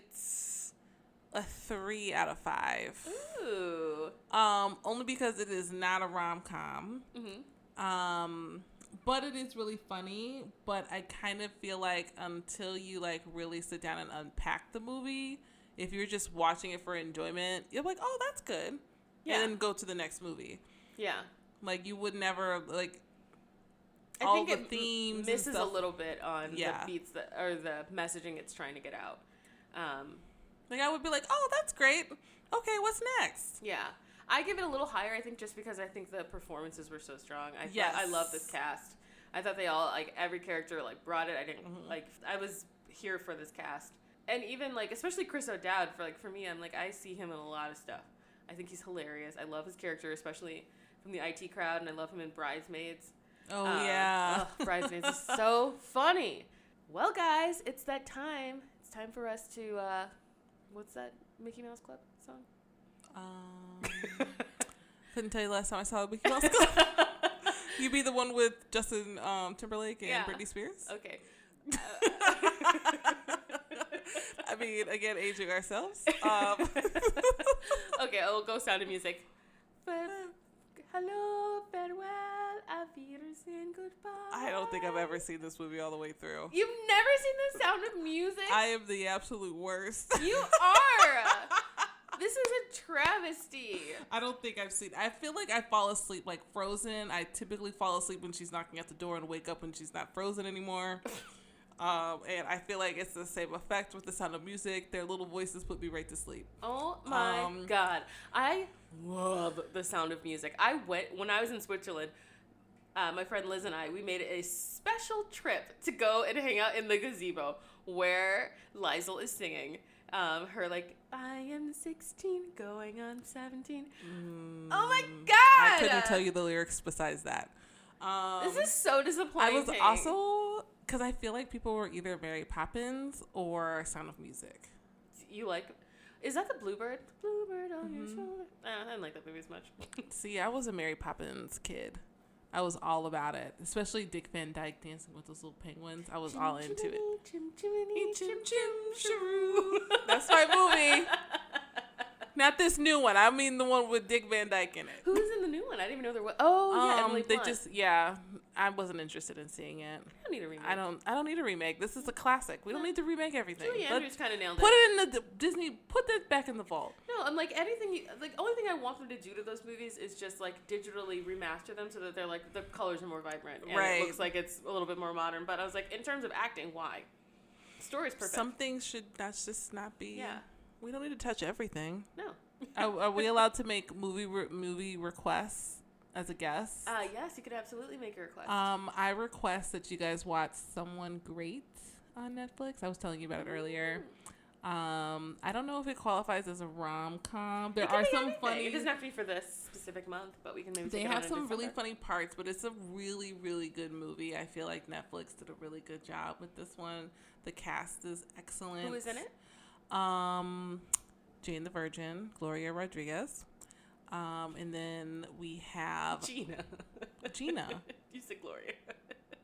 a 3 out of 5. Ooh. Only because it is not a rom-com. Mm-hmm. But it is really funny. But I kind of feel like until you like really sit down and unpack the movie, if you're just watching it for enjoyment, you're like, oh, that's good. Yeah. And then go to the next movie. Yeah. Like you would never like. I all think the it themes misses and stuff. a little bit on the beats or the messaging it's trying to get out. Like I would be like, oh, that's great. Okay, what's next? Yeah. I give it a little higher, I think, just because I think the performances were so strong. I love this cast. I thought they all, like, every character, like, brought it. I didn't, like, I was here for this cast. And even, like, especially Chris O'Dowd, for me, I'm like, I see him in a lot of stuff. I think he's hilarious. I love his character, especially from the IT crowd, and I love him in Bridesmaids. Oh, yeah. Bridesmaids is so funny. Well, guys, it's that time. It's time for us to, what's that Mickey Mouse Club song? Couldn't tell you last time I saw a Mickey Mouse Club. You be the one with Justin Timberlake and Britney Spears? Okay. I mean, again, aging ourselves. Okay, I'll go Sound of Music. Hello, farewell, auf Wiedersehen, goodbye. I don't think I've ever seen this movie all the way through. You've never seen The Sound of Music? I am the absolute worst. You are. This is a travesty. I don't think I've seen. I feel like I fall asleep like Frozen. I typically fall asleep when she's knocking at the door and wake up when she's not frozen anymore. And I feel like it's the same effect with The Sound of Music. Their little voices put me right to sleep. Oh my God. I love The Sound of Music. When I was in Switzerland, my friend Liz and we made a special trip to go and hang out in the gazebo where Liesl is singing. Her like, I am 16 going on 17. Oh my God. I couldn't tell you the lyrics besides that. This is so disappointing. I was also, because I feel like people were either Mary Poppins or Sound of Music. You like, is that the Bluebird? Bluebird on your shoulder. I didn't like that movie as much. See, I was a Mary Poppins kid. I was all about it, especially Dick Van Dyke dancing with those little penguins. I was all into it. Chim, shiroo. That's my movie. Not this new one. I mean the one with Dick Van Dyke in it. Who's in the new one? I didn't even know there was. Oh, yeah, Emily Blunt. I wasn't interested in seeing it. I don't need a remake. I don't need a remake. This is a classic. We don't need to remake everything. Julie Andrews kind of nailed it. Put it in the Disney. Put that back in the vault. No, I'm like anything. Only thing I want them to do to those movies is just like digitally remaster them so that they're like the colors are more vibrant and it looks like it's a little bit more modern. But I was like, in terms of acting, why? Story's perfect. Some things should just not be. Yeah. We don't need to touch everything. No. Are we allowed to make movie requests as a guest? Yes, you could absolutely make a request. I request that you guys watch Someone Great on Netflix. I was telling you about it earlier. I don't know if it qualifies as a rom-com. There are some funny. It doesn't have to be for this specific month, but we can maybe. They have some really funny parts, but it's a really, really good movie. I feel like Netflix did a really good job with this one. The cast is excellent. Who is in it? Jane the Virgin, Gloria Rodriguez. And then we have Gina. You said Gloria.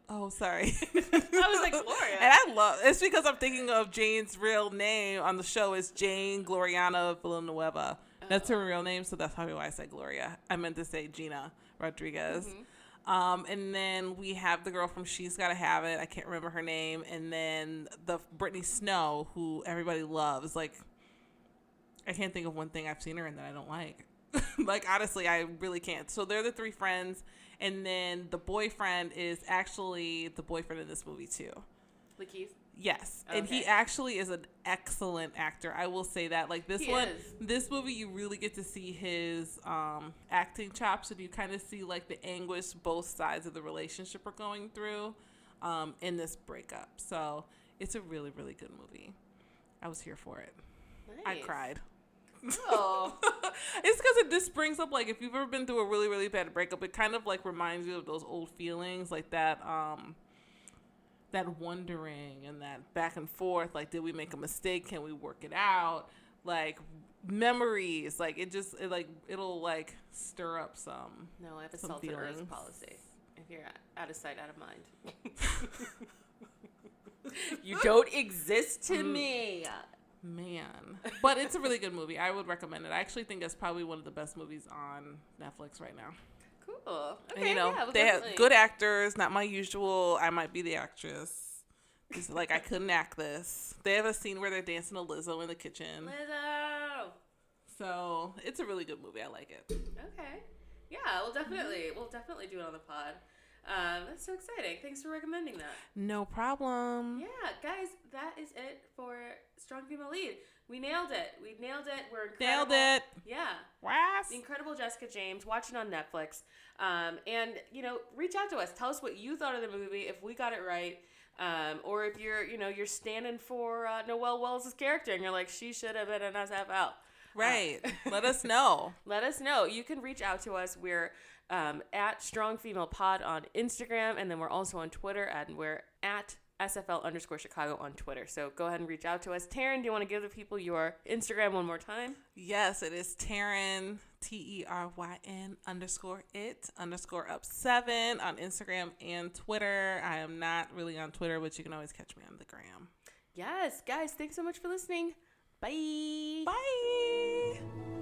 Oh, sorry. I was like, Gloria. And it's because I'm thinking of Jane's real name on the show is Jane Gloriana Villanueva. That's her real name, so that's probably why I said Gloria. I meant to say Gina Rodriguez. Mm-hmm. And then we have the girl from She's Gotta Have It. I can't remember her name. And then the Brittany Snow, who everybody loves. Like, I can't think of one thing I've seen her in that I don't like. Like, honestly, I really can't. So they're the three friends. And then the boyfriend is actually the boyfriend in this movie, too. Lakeith? Yes. Okay. And he actually is an excellent actor. I will say that. Like, this movie, you really get to see his acting chops. And you kind of see, like, the anguish both sides of the relationship are going through in this breakup. So it's a really, really good movie. I was here for it. Nice. I cried. Oh. It's because this brings up, like, if you've ever been through a really, really bad breakup, it kind of, like, reminds you of those old feelings, like that wondering and that back and forth, like, did we make a mistake? Can we work it out? Like, memories, like, it'll, like, stir up some. No, I have a salt and earth policy. If you're out of sight, out of mind. You don't exist to me. Man. But it's a really good movie. I would recommend it. I actually think it's probably one of the best movies on Netflix right now. Cool. Okay, and, you know, they have good actors, not my usual, I might be the actress. It's like, I couldn't act this. They have a scene where they're dancing to Lizzo in the kitchen. Lizzo! So, it's a really good movie. I like it. Okay. Yeah, we'll definitely do it on the pod. That's so exciting. Thanks for recommending that. No problem. Yeah, guys, that is it for Strong Female Lead. We nailed it. We're incredible. Nailed it. Yeah. Wow. The incredible Jessica James. Watch it on Netflix. And, you know, reach out to us. Tell us what you thought of the movie, if we got it right. Or if you're standing for Noelle Wells' character and you're like, she should have been an SFL. Right. Let us know. Let us know. You can reach out to us. We're at Strong Female Pod on Instagram, and then we're also on Twitter, and we're at SFL_Chicago on Twitter. So go ahead and reach out to us. TERYN, do you want to give the people your Instagram one more time? Yes, it is TERYN, TERYN_it_up7 on Instagram and Twitter. I am not really on Twitter, but you can always catch me on the gram. Yes, guys, thanks so much for listening. Bye. Bye.